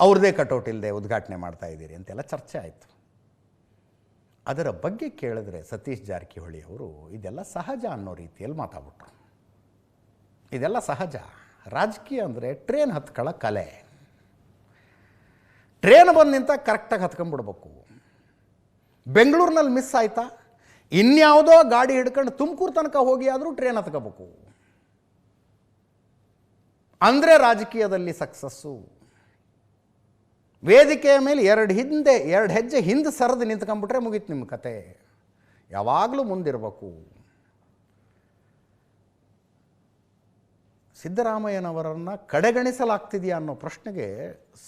ಅವ್ರದ್ದೇ ಕಟೌಟ್ ಇಲ್ಲದೆ ಉದ್ಘಾಟನೆ ಮಾಡ್ತಾ ಇದ್ದೀರಿ ಅಂತೆಲ್ಲ ಚರ್ಚೆ ಆಯಿತು. ಅದರ ಬಗ್ಗೆ ಕೇಳಿದ್ರೆ ಸತೀಶ್ ಜಾರಕಿಹೊಳಿ ಅವರು ಇದೆಲ್ಲ ಸಹಜ ಅನ್ನೋ ರೀತಿಯಲ್ಲಿ ಮಾತಾಡ್ಬಿಟ್ರು. ಇದೆಲ್ಲ ಸಹಜ. ರಾಜಕೀಯ ಅಂದರೆ ಟ್ರೇನ್ ಹತ್ಕೊಳ್ಳೋ ಕಲೆ. ಟ್ರೇನ್ ಬಂದು ನಿಂತ ಕರೆಕ್ಟಾಗಿ ಹತ್ಕೊಂಡ್ಬಿಡ್ಬೇಕು. ಬೆಂಗಳೂರಿನಲ್ಲಿ ಮಿಸ್ ಆಯ್ತಾ, ಇನ್ಯಾವುದೋ ಗಾಡಿ ಹಿಡ್ಕೊಂಡು ತುಮಕೂರು ತನಕ ಹೋಗಿ ಆದರೂ ಟ್ರೇನ್ ಹತ್ಕೋಬೇಕು ಅಂದರೆ ರಾಜಕೀಯದಲ್ಲಿ ಸಕ್ಸಸ್ಸು. ವೇದಿಕೆಯ ಮೇಲೆ ಎರಡು ಹೆಜ್ಜೆ ಹಿಂದೆ ಸರಿದು ನಿಂತ್ಕೊಂಡ್ಬಿಟ್ರೆ ಮುಗೀತು ನಿಮ್ಮ ಕತೆ. ಯಾವಾಗಲೂ ಮುಂದಿರಬೇಕು. ಸಿದ್ದರಾಮಯ್ಯನವರನ್ನು ಕಡೆಗಣಿಸಲಾಗ್ತಿದೆಯಾ ಅನ್ನೋ ಪ್ರಶ್ನೆಗೆ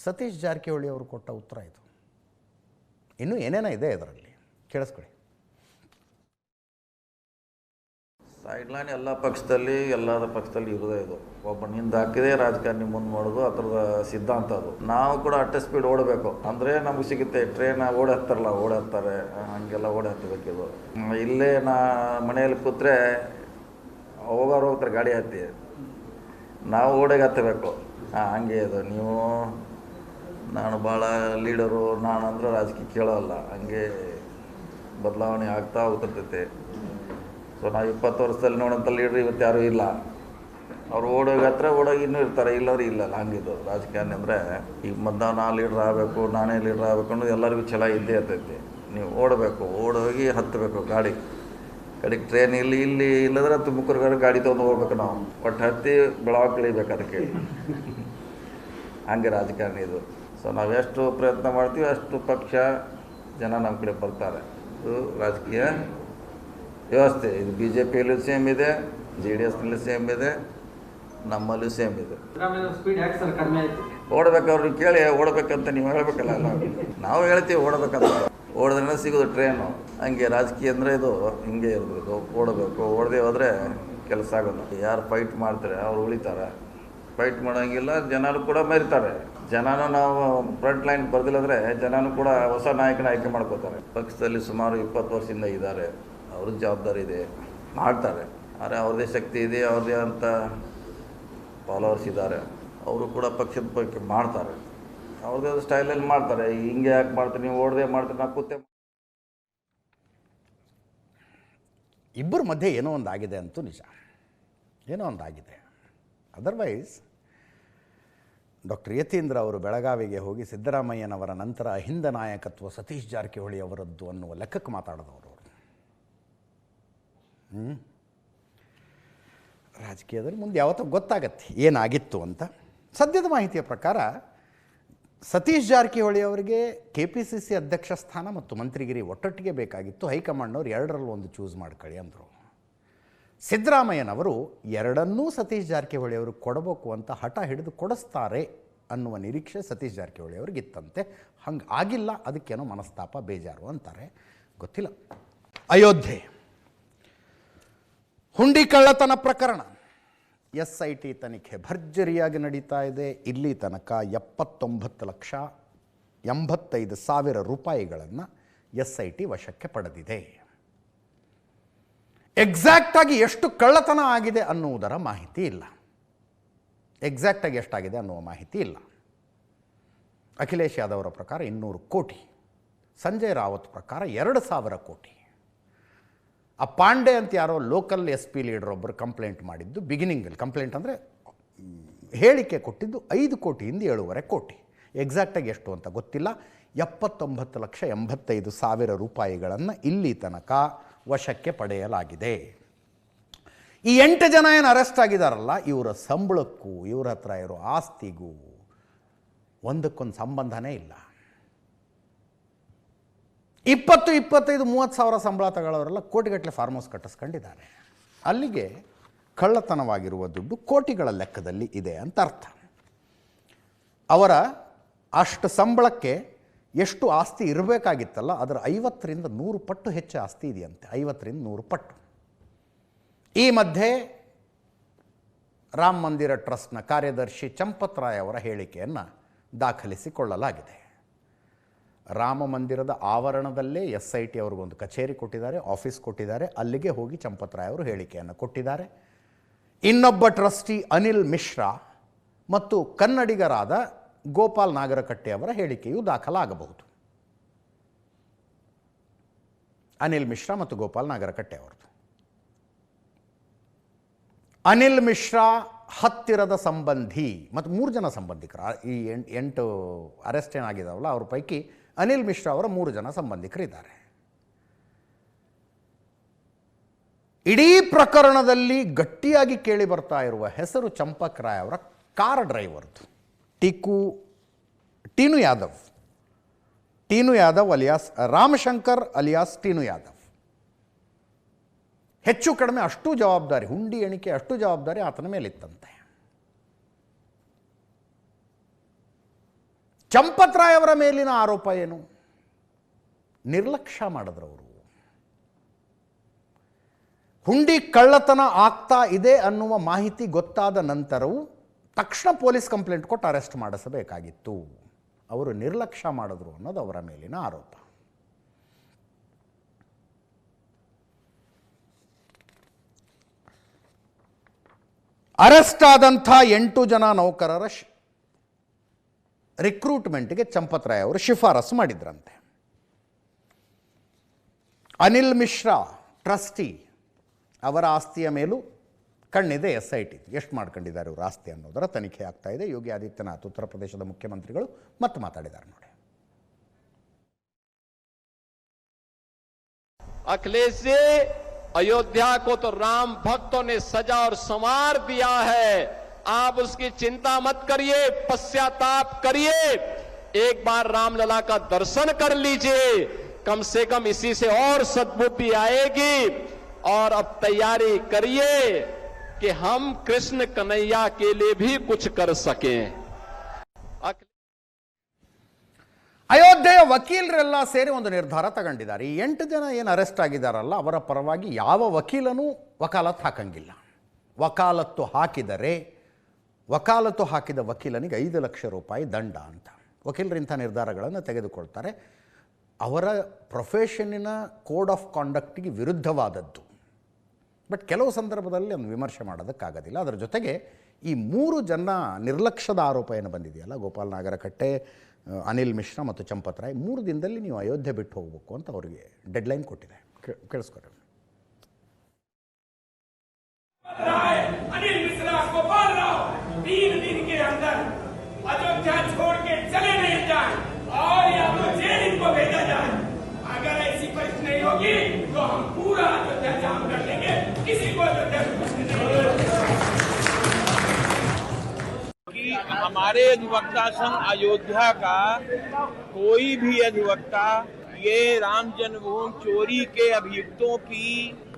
ಸತೀಶ್ ಜಾರಕಿಹೊಳಿ ಅವರು ಕೊಟ್ಟ ಉತ್ತರ ಇದು. ಇನ್ನೂ ಏನೇನೋ ಇದೆ ಇದರಲ್ಲಿ, ಕೇಳಿಸ್ಕೊಳ್ಳಿ. ಸೈಡ್ಲೈನ್ ಎಲ್ಲ ಪಕ್ಷದಲ್ಲಿ ಇರೋದೇ ಇದು. ಒಬ್ಬ ನಿಂದು ಹಾಕಿದೆ ರಾಜಕಾರಣಿ ಮುಂದೆ ಮಾಡೋದು, ಆ ಥರದ ಸಿದ್ಧಾಂತ ಅದು. ನಾವು ಕೂಡ ಅಟ್ಟೆ ಸ್ಪೀಡ್ ಓಡಬೇಕು ಅಂದರೆ ನಮಗೆ ಸಿಗುತ್ತೆ. ಟ್ರೈನ್ ಓಡಾಡ್ತಾರೆ, ಹಂಗೆಲ್ಲ ಓಡಾಡ್ತಿಬೇಕಿದು. ಇಲ್ಲೇ ಮನೆಯಲ್ಲಿ ಕೂತ್ರೆ ಹೋಗ್ತಾರೆ ಗಾಡಿ ಹತ್ತಿ, ನಾವು ಓಡಾಗಿ ಹತ್ತಬೇಕು. ಹಂಗೆ ಇದು. ನೀವು ನಾನು ಭಾಳ ಲೀಡರು ನಾನಂದ್ರೆ ರಾಜಕೀಯ ಕೇಳೋಲ್ಲ, ಹಂಗೆ ಬದಲಾವಣೆ ಆಗ್ತಾ ಹೋಗ್ತಿರ್ತೈತೆ. ಸೊ ನಾವು 20 ವರ್ಷದಲ್ಲಿ ನೋಡೋಂಥ ಲೀಡ್ರ್ ಇವತ್ತು ಯಾರೂ ಇಲ್ಲ. ಅವ್ರು ಓಡೋಗಿ ಹತ್ರ ಓಡೋಗಿ ಇನ್ನೂ ಇರ್ತಾರೆ, ಇಲ್ಲವ್ರು ಇಲ್ಲಲ್ಲ. ಹಂಗಿದ್ದು ರಾಜಕಾರಣಿ ಅಂದರೆ ಈಗ ನಾ ಲೀಡ್ರ್ ಆಗಬೇಕು, ನಾನೇ ಲೀಡ್ರ್ ಆಗಬೇಕು ಅನ್ನೋದು ಎಲ್ಲರಿಗೂ ಛಲ ಇದ್ದೇ ಇರ್ತೈತಿ. ನೀವು ಓಡಬೇಕು, ಓಡೋಗಿ ಹತ್ತಬೇಕು ಗಾಡಿ ಕಡೆಗೆ ಟ್ರೈನ್ ಇಲ್ಲಿ ಇಲ್ಲದ್ರೆ ತುಮಕೂರು ಗಾಡಿ ತೊಗೊಂಡು ಹೋಗ್ಬೇಕು ನಾವು. ಒಟ್ಟು ಹತ್ತಿ ಬೆಳಗ್ಗೆ ಇಳಿಬೇಕು ಅದಕ್ಕೆ. ಹಂಗೆ ರಾಜಕಾರಣಿ ಇದು. ಸೊ ನಾವೆಷ್ಟು ಪ್ರಯತ್ನ ಮಾಡ್ತೀವಿ ಅಷ್ಟು ಪಕ್ಷ ಜನ ನಮ್ಮ ಕಡೆ ಬರ್ತಾರೆ. ಇದು ರಾಜಕೀಯ ವ್ಯವಸ್ಥೆ. ಇದು BJPಯಲ್ಲೂ ಸೇಮ್ ಇದೆ, JDSನಲ್ಲೂ ಸೇಮ್ ಇದೆ, ನಮ್ಮಲ್ಲೂ ಸೇಮ್ ಇದೆ. ಓಡಬೇಕು, ಅವ್ರಿಗೆ ಕೇಳಿ ಓಡಬೇಕಂತ ನೀವು ಹೇಳ್ಬೇಕಲ್ಲ. ನಾವು ಹೇಳ್ತೀವಿ ಓಡಬೇಕಂತ, ಓಡಿದ್ರೆ ಸಿಗೋದು ಟ್ರೈನು. ಹಂಗೆ ರಾಜಕೀಯ ಅಂದರೆ ಇದು ಹಿಂಗೆ ಇರ್ಬೋದು. ಓಡಬೇಕು, ಓಡದೆ ಹೋದರೆ ಕೆಲಸ ಆಗೋದು. ಯಾರು ಫೈಟ್ ಮಾಡ್ತಾರೆ ಅವ್ರು ಉಳಿತಾರೆ, ಫೈಟ್ ಮಾಡೋಂಗಿಲ್ಲ. ಜನರು ಕೂಡ ಮರಿತಾರೆ. ಜನನೂ ನಾವು ಫ್ರಂಟ್ ಲೈನ್ ಬರ್ದಿಲ್ಲಂದರೆ ಜನನೂ ಕೂಡ ಹೊಸ ನಾಯಕನ ಆಯ್ಕೆ ಮಾಡ್ಕೋತಾರೆ. ಪಕ್ಷದಲ್ಲಿ ಸುಮಾರು 20 ವರ್ಷದಿಂದ ಇದ್ದಾರೆ, ಅವ್ರದ್ದು ಜವಾಬ್ದಾರಿ ಇದೆ, ಮಾಡ್ತಾರೆ. ಆದರೆ ಅವ್ರದ್ದೇ ಶಕ್ತಿ ಇದೆ, ಅವ್ರದ್ದೇ ಅಂತ ಫಾಲೋವರ್ಸ್ ಇದ್ದಾರೆ, ಅವರು ಕೂಡ ಪಕ್ಷದ ಬಗ್ಗೆ ಮಾಡ್ತಾರೆ, ಅವ್ರದ್ದೇ ಸ್ಟೈಲಲ್ಲಿ ಮಾಡ್ತಾರೆ. ಹಿಂಗೆ ಯಾಕೆ ಮಾಡ್ತಾರೆ, ನೀವು ಓಡದೆ ಮಾಡ್ತಾರೆ, ನಾವು ಕೂತೆ. ಇಬ್ಬರ ಮಧ್ಯೆ ಏನೋ ಒಂದು ಆಗಿದೆ ಅಂತೂ ನಿಜ, ಏನೋ ಒಂದು ಆಗಿದೆ. ಅದರ್ವೈಸ್ ಡಾಕ್ಟರ್ ಯತೀಂದ್ರ ಅವರು ಬೆಳಗಾವಿಗೆ ಹೋಗಿ ಸಿದ್ದರಾಮಯ್ಯನವರ ನಂತರ ಅಹಿಂದ ನಾಯಕತ್ವ ಸತೀಶ್ ಜಾರಕಿಹೊಳಿ ಅವರದ್ದು ಅನ್ನುವ ಲೆಕ್ಕಕ್ಕೆ ಮಾತಾಡಿದವರು ಅವರು. ರಾಜಕೀಯದಲ್ಲಿ ಮುಂದೆ ಯಾವತ್ತೂ ಗೊತ್ತಾಗತ್ತೆ ಏನಾಗಿತ್ತು ಅಂತ. ಸದ್ಯದ ಮಾಹಿತಿಯ ಪ್ರಕಾರ ಸತೀಶ್ ಜಾರಕಿಹೊಳಿ ಅವರಿಗೆ KPCC ಅಧ್ಯಕ್ಷ ಸ್ಥಾನ ಮತ್ತು ಮಂತ್ರಿಗಿರಿ ಒಟ್ಟೊಟ್ಟಿಗೆ ಬೇಕಾಗಿತ್ತು. ಹೈಕಮಾಂಡ್ನವ್ರು 2ರಲ್ಲಿ 1 ಚೂಸ್ ಮಾಡ್ಕೊಳ್ಳಿ ಅಂದರು. ಸಿದ್ದರಾಮಯ್ಯನವರು 2ನ್ನೂ ಸತೀಶ್ ಜಾರಕಿಹೊಳಿ ಅವರು ಕೊಡಬೇಕು ಅಂತ ಹಠ ಹಿಡಿದು ಕೊಡಿಸ್ತಾರೆ ಅನ್ನುವ ನಿರೀಕ್ಷೆ ಸತೀಶ್ ಜಾರಕಿಹೊಳಿ ಅವ್ರಿಗಿತ್ತಂತೆ. ಹಂಗೆ ಆಗಿಲ್ಲ, ಅದಕ್ಕೇನೋ ಮನಸ್ತಾಪ, ಬೇಜಾರು ಅಂತಾರೆ, ಗೊತ್ತಿಲ್ಲ. ಅಯೋಧ್ಯೆ ಹುಂಡಿ ಕಳ್ಳತನ ಪ್ರಕರಣ SIT ತನಿಖೆ ಭರ್ಜರಿಯಾಗಿ ನಡೀತಾ ಇದೆ. ಇಲ್ಲಿ ತನಕ 79,85,000 ರೂಪಾಯಿಗಳನ್ನು SIT ವಶಕ್ಕೆ ಪಡೆದಿದೆ. ಎಕ್ಸಾಕ್ಟಾಗಿ ಎಷ್ಟು ಕಳ್ಳತನ ಆಗಿದೆ ಅನ್ನುವುದರ ಮಾಹಿತಿ ಇಲ್ಲ. ಎಕ್ಸಾಕ್ಟಾಗಿ ಎಷ್ಟಾಗಿದೆ ಅನ್ನುವ ಮಾಹಿತಿ ಇಲ್ಲ. ಅಖಿಲೇಶ್ ಯಾದವ್ ಅವರ ಪ್ರಕಾರ 200 ಕೋಟಿ, ಸಂಜಯ್ ರಾವತ್ ಪ್ರಕಾರ 2,000 ಕೋಟಿ. ಆ ಪಾಂಡೆ ಅಂತ ಯಾರೋ ಲೋಕಲ್ SP ಲೀಡರ್ ಒಬ್ಬರು ಕಂಪ್ಲೇಂಟ್ ಮಾಡಿದ್ದು, ಬಿಗಿನಿಂಗಲ್ಲಿ ಕಂಪ್ಲೇಂಟ್ ಅಂದರೆ ಹೇಳಿಕೆ ಕೊಟ್ಟಿದ್ದು 5 ಕೋಟಿಯಿಂದ 7.5 ಕೋಟಿ. ಎಕ್ಸಾಕ್ಟಾಗಿ ಎಷ್ಟು ಅಂತ ಗೊತ್ತಿಲ್ಲ. 79,85,000 ರೂಪಾಯಿಗಳನ್ನು ಇಲ್ಲಿ ತನಕ ವಶಕ್ಕೆ ಪಡೆಯಲಾಗಿದೆ. ಈ 8 ಜನ ಏನು ಅರೆಸ್ಟ್ ಆಗಿದಾರಲ್ಲ, ಇವರ ಸಂಬಳಕ್ಕೂ ಇವ್ರ ಹತ್ರ ಇರೋ ಆಸ್ತಿಗೂ ಒಂದಕ್ಕೊಂದು ಸಂಬಂಧನೇ ಇಲ್ಲ. 20, 25, 30 ಸಾವಿರ ಸಂಬಳ ತಗೊಳ್ಳೋರೆಲ್ಲ ಕೋಟಿಗಟ್ಟಲೆ ಫಾರ್ಮ್ ಹೌಸ್ ಕಟ್ಟಿಸ್ಕೊಂಡಿದ್ದಾರೆ. ಅಲ್ಲಿಗೆ ಕಳ್ಳತನವಾಗಿರುವ ದುಡ್ಡು ಕೋಟಿಗಳ ಲೆಕ್ಕದಲ್ಲಿ ಇದೆ ಅಂತ ಅರ್ಥ. ಅವರ ಅಷ್ಟು ಸಂಬಳಕ್ಕೆ ಎಷ್ಟು ಆಸ್ತಿ ಇರಬೇಕಾಗಿತ್ತಲ್ಲ, ಅದರ 50ರಿಂದ 100 ಪಟ್ಟು ಹೆಚ್ಚು ಆಸ್ತಿ ಇದೆಯಂತೆ. 50ರಿಂದ 100 ಪಟ್ಟು. ಈ ಮಧ್ಯೆ ರಾಮ ಮಂದಿರ ಟ್ರಸ್ಟ್ನ ಕಾರ್ಯದರ್ಶಿ ಚಂಪತ್ ರಾಯ್ ಅವರ ಹೇಳಿಕೆಯನ್ನು ದಾಖಲಿಸಿಕೊಳ್ಳಲಾಗಿದೆ. ರಾಮ ಮಂದಿರದ ಆವರಣದಲ್ಲೇ SIT ಅವ್ರಿಗೊಂದು ಕಚೇರಿ ಕೊಟ್ಟಿದ್ದಾರೆ, ಆಫೀಸ್ ಕೊಟ್ಟಿದ್ದಾರೆ. ಅಲ್ಲಿಗೆ ಹೋಗಿ ಚಂಪತ್ ರಾಯ್ ಅವರು ಹೇಳಿಕೆಯನ್ನು ಕೊಟ್ಟಿದ್ದಾರೆ. ಇನ್ನೊಬ್ಬ ಟ್ರಸ್ಟಿ ಅನಿಲ್ ಮಿಶ್ರಾ ಮತ್ತು ಕನ್ನಡಿಗರಾದ ಗೋಪಾಲ್ ನಾಗರಕಟ್ಟೆ ಅವರ ಹೇಳಿಕೆಯು ದಾಖಲಾಗಬಹುದು. ಅನಿಲ್ ಮಿಶ್ರಾ ಮತ್ತು ಗೋಪಾಲ್ ನಾಗರಕಟ್ಟೆ ಅವರದು. ಅನಿಲ್ ಮಿಶ್ರಾ ಹತ್ತಿರದ ಸಂಬಂಧಿ ಮತ್ತು 3 ಜನ ಸಂಬಂಧಿಕರು. ಈ 8 ಅರೆಸ್ಟ್ ಏನಾಗಿದ್ದಾವಲ್ಲ ಅವ್ರ ಪೈಕಿ ಅನಿಲ್ ಮಿಶ್ರಾ ಅವರ 3 ಜನ ಸಂಬಂಧಿಕರಿದ್ದಾರೆ. ಇಡೀ ಪ್ರಕರಣದಲ್ಲಿ ಗಟ್ಟಿಯಾಗಿ ಕೇಳಿ ಬರ್ತಾ ಇರುವ ಹೆಸರು ಚಂಪಕ್ ರಾಯ್ ಅವರ ಕಾರ್ ಡ್ರೈವರ್ದು, ಟೀನು ಯಾದವ್ ಅಲಿಯಾಸ್ ರಾಮಶಂಕರ್ ಅಲಿಯಾಸ್ ಟೀನು ಯಾದವ್. ಹೆಚ್ಚು ಕಡಿಮೆ ಅಷ್ಟು ಜವಾಬ್ದಾರಿ, ಹುಂಡಿ ಎಣಿಕೆ ಅಷ್ಟು ಜವಾಬ್ದಾರಿ ಆತನ ಮೇಲಿತ್ತಂತೆ. ಚಂಪತ್ ರಾಯ್ ಅವರ ಮೇಲಿನ ಆರೋಪ ಏನು? ನಿರ್ಲಕ್ಷ್ಯ ಮಾಡಿದ್ರವರು. ಹುಂಡಿ ಕಳ್ಳತನ ಆಗ್ತಾ ಇದೆ ಅನ್ನುವ ಮಾಹಿತಿ ಗೊತ್ತಾದ ನಂತರವೂ ತಕ್ಷಣ ಪೊಲೀಸ್ ಕಂಪ್ಲೇಂಟ್ ಕೊಟ್ಟು ಅರೆಸ್ಟ್ ಮಾಡಿಸಬೇಕಾಗಿತ್ತು. ಅವರು ನಿರ್ಲಕ್ಷ್ಯ ಮಾಡಿದ್ರು ಅನ್ನೋದು ಅವರ ಮೇಲಿನ ಆರೋಪ. ಅರೆಸ್ಟ್ ಆದಂಥ 8 ಜನ ನೌಕರರ ರಿಕ್ರೂಟ್ಮೆಂಟ್ಗೆ ಚಂಪತ್ ರಾಯ್ ಅವರು ಶಿಫಾರಸು ಮಾಡಿದ್ರಂತೆ. ಅನಿಲ್ ಮಿಶ್ರಾ ಟ್ರಸ್ಟಿ, ಅವರ ಆಸ್ತಿಯ ಮೇಲೂ ಕಣ್ಣಿದೆ SIT ಎಷ್ಟು ಮಾಡ್ಕೊಂಡಿದ್ದಾರೆ ಇವರು ಆಸ್ತಿ ಅನ್ನೋದರ ತನಿಖೆ ಆಗ್ತಾ ಇದೆ. ಯೋಗಿ ಆದಿತ್ಯನಾಥ್ ಉತ್ತರ ಪ್ರದೇಶದ ಮುಖ್ಯಮಂತ್ರಿಗಳು ಮತ್ತೆ ಮಾತಾಡಿದ್ದಾರೆ ನೋಡಿ. अखिलेश जी, अयोध्या को तो राम भक्तों ने सजा और संवार दिया है, आप उसकी चिंता मत करिए, पश्चाताप करिए, एक बार रामलला का दर्शन कर लीजिए, कम से कम इसी से और सद्बुद्धि आएगी। और अब तैयारी करिए कि हम कृष्ण कन्हैया के लिए भी कुछ कर सकें। ಅಯೋಧ್ಯೆಯ ವಕೀಲರೆಲ್ಲ ಸೇರಿ ಒಂದು ನಿರ್ಧಾರ ತಗೊಂಡಿದ್ದಾರೆ. ಈ 8 ಜನ ಏನು ಅರೆಸ್ಟ್ ಆಗಿದ್ದಾರಲ್ಲ ಅವರ ಪರವಾಗಿ ಯಾವ ವಕೀಲನೂ ವಕಾಲತ್ತು ಹಾಕಂಗಿಲ್ಲ. ವಕಾಲತ್ತು ಹಾಕಿದರೆ ವಕಾಲತ್ತು ಹಾಕಿದ ವಕೀಲನಿಗೆ 5 ಲಕ್ಷ ರೂಪಾಯಿ ದಂಡ ಅಂತ. ವಕೀಲರು ಇಂಥ ನಿರ್ಧಾರಗಳನ್ನು ತೆಗೆದುಕೊಳ್ತಾರೆ. ಅವರ ಪ್ರೊಫೆಷನ್ನಿನ ಕೋಡ್ ಆಫ್ ಕಾಂಡಕ್ಟಿಗೆ ವಿರುದ್ಧವಾದದ್ದು. ಬಟ್ ಕೆಲವು ಸಂದರ್ಭದಲ್ಲಿ ಒಂದು ವಿಮರ್ಶೆ ಮಾಡೋದಕ್ಕಾಗೋದಿಲ್ಲ. ಅದರ ಜೊತೆಗೆ ಈ 3 ಜನ ನಿರ್ಲಕ್ಷ್ಯದ ಆರೋಪ ಏನು ಬಂದಿದೆಯಲ್ಲ, ಗೋಪಾಲ್ ನಾಗರಕಟ್ಟೆ, ಅನಿಲ್ ಮಿಶ್ರಾ ಮತ್ತು ಚಂಪತ್ ರಾಯ್, 3 ದಿನದಲ್ಲಿ ನೀವು ಅಯೋಧ್ಯೆ ಬಿಟ್ಟು ಹೋಗಬೇಕು ಅಂತ ಅವರಿಗೆ ಡೆಡ್ಲೈನ್ ಕೊಟ್ಟಿದೆ. ಕೇಳಿಸ್ಕೊರಿ. अनिल मिश्रा, गोपाल राव 3 दिन के अंदर अयोध्या छोड़ के चले नहीं जाए और या तो जेल इनको भेजा जाए। अगर ऐसी परिस्थिति नहीं होगी तो हम पूरा अयोध्या जाम कर देंगे, किसी को अयोध्या में घुसने नहीं देंगे। हमारे अधिवक्ता संघ अयोध्या का कोई भी अधिवक्ता ये राम जन्मभूमि चोरी के अभियुक्तों की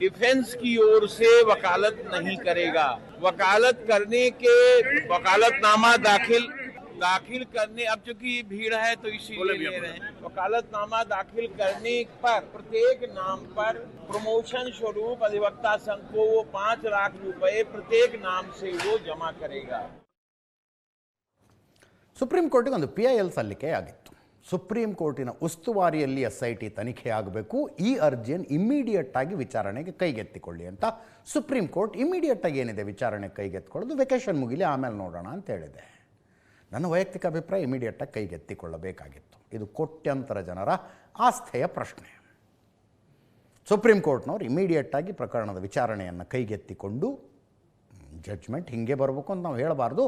डिफेंस की ओर से वकालत नहीं करेगा। वकालत करने के वकालतनामा दाखिल करने, अब चूंकि भीड़ है तो इसीलिए ले रहे हैं, वकालतनामा दाखिल करने पर प्रत्येक नाम पर प्रमोशन स्वरूप अधिवक्ता संघ को वो 5 लाख रुपए प्रत्येक नाम से वो जमा करेगा। ಸುಪ್ರೀಂ ಕೋರ್ಟಿಗೆ ಒಂದು PIL ಸಲ್ಲಿಕೆ ಆಗಿತ್ತು. ಸುಪ್ರೀಂ ಕೋರ್ಟಿನ ಉಸ್ತುವಾರಿಯಲ್ಲಿ SIT ತನಿಖೆ ಆಗಬೇಕು, ಈ ಅರ್ಜಿಯನ್ನು ಇಮ್ಮಿಡಿಯೇಟ್ ಆಗಿ ವಿಚಾರಣೆಗೆ ಕೈಗೆತ್ತಿಕೊಳ್ಳಿ ಅಂತ ಸುಪ್ರೀಂ ಕೋರ್ಟ್ ಇಮ್ಮಿಡಿಯೇಟಾಗಿ ಏನಿದೆ ವಿಚಾರಣೆಗೆ ಕೈಗೆತ್ತಿಕೊಳ್ಳೋದು, ವೆಕೇಷನ್ ಮುಗಿಲಿ ಆಮೇಲೆ ನೋಡೋಣ ಅಂತ ಹೇಳಿದೆ. ನನ್ನ ವೈಯಕ್ತಿಕ ಅಭಿಪ್ರಾಯ ಇಮಿಡಿಯೇಟಾಗಿ ಕೈಗೆತ್ತಿಕೊಳ್ಳಬೇಕಾಗಿತ್ತು. ಇದು ಕೋಟ್ಯಂತರ ಜನರ ಆಸ್ಥೆಯ ಪ್ರಶ್ನೆ. ಸುಪ್ರೀಂ ಕೋರ್ಟ್ನವ್ರು ಇಮಿಡಿಯೇಟಾಗಿ ಪ್ರಕರಣದ ವಿಚಾರಣೆಯನ್ನು ಕೈಗೆತ್ತಿಕೊಂಡು ಜಡ್ಜ್ಮೆಂಟ್ ಹಿಂಗೆ ಬರಬೇಕು ಅಂತ ನಾವು ಹೇಳಬಾರ್ದು.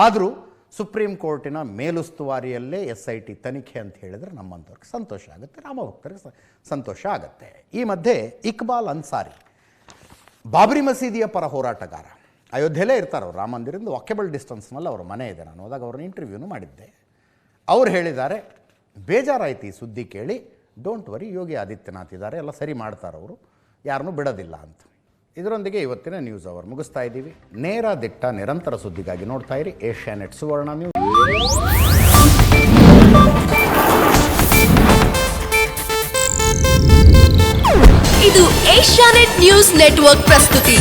ಆದರೂ ಸುಪ್ರೀಂ ಕೋರ್ಟಿನ ಮೇಲುಸ್ತುವಾರಿಯಲ್ಲೇ SIT ತನಿಖೆ ಅಂತ ಹೇಳಿದರೆ ನಮ್ಮಂಥವ್ರಿಗೆ ಸಂತೋಷ ಆಗುತ್ತೆ, ರಾಮಭಕ್ತರಿಗೆ ಸಂತೋಷ ಆಗುತ್ತೆ. ಈ ಮಧ್ಯೆ ಇಕ್ಬಾಲ್ ಅನ್ಸಾರಿ, ಬಾಬ್ರಿ ಮಸೀದಿಯ ಪರ ಹೋರಾಟಗಾರ, ಅಯೋಧ್ಯೆಯಲ್ಲೇ ಇರ್ತಾರೆ ಅವರು, ರಾಮ ಮಂದಿರದಿಂದ ವಾಕೆಬಲ್ ಡಿಸ್ಟೆನ್ಸ್ನಲ್ಲಿ ಅವ್ರ ಮನೆ ಇದೆ. ನಾನು ಹೋದಾಗ ಅವ್ರನ್ನ ಇಂಟರ್ವ್ಯೂನು ಮಾಡಿದ್ದೆ. ಅವ್ರು ಹೇಳಿದ್ದಾರೆ, ಬೇಜಾರಾಯ್ತು ಈ ಸುದ್ದಿ ಕೇಳಿ, ಡೋಂಟ್ ವರಿ, ಯೋಗಿ ಆದಿತ್ಯನಾಥ್ ಇದ್ದಾರೆ, ಎಲ್ಲ ಸರಿ ಮಾಡ್ತಾರೆ ಅವರು, ಯಾರನ್ನೂ ಬಿಡೋದಿಲ್ಲ ಅಂತ. ಇದರೊಂದಿಗೆ ಇವತ್ತಿನ ನ್ಯೂಸ್ ಅವರ್ ಮುಗಿಸ್ತಾ ಇದ್ದೀವಿ. ನೇರ ದಿಟ್ಟ ನಿರಂತರ ಸುದ್ದಿಗಾಗಿ ನೋಡ್ತಾ ಇರಿ ಏಷ್ಯಾನೆಟ್ ಸುವರ್ಣ ನ್ಯೂಸ್. ಇದು ಏಷ್ಯಾನೆಟ್ ನ್ಯೂಸ್ ನೆಟ್ವರ್ಕ್ ಪ್ರಸ್ತುತಿ.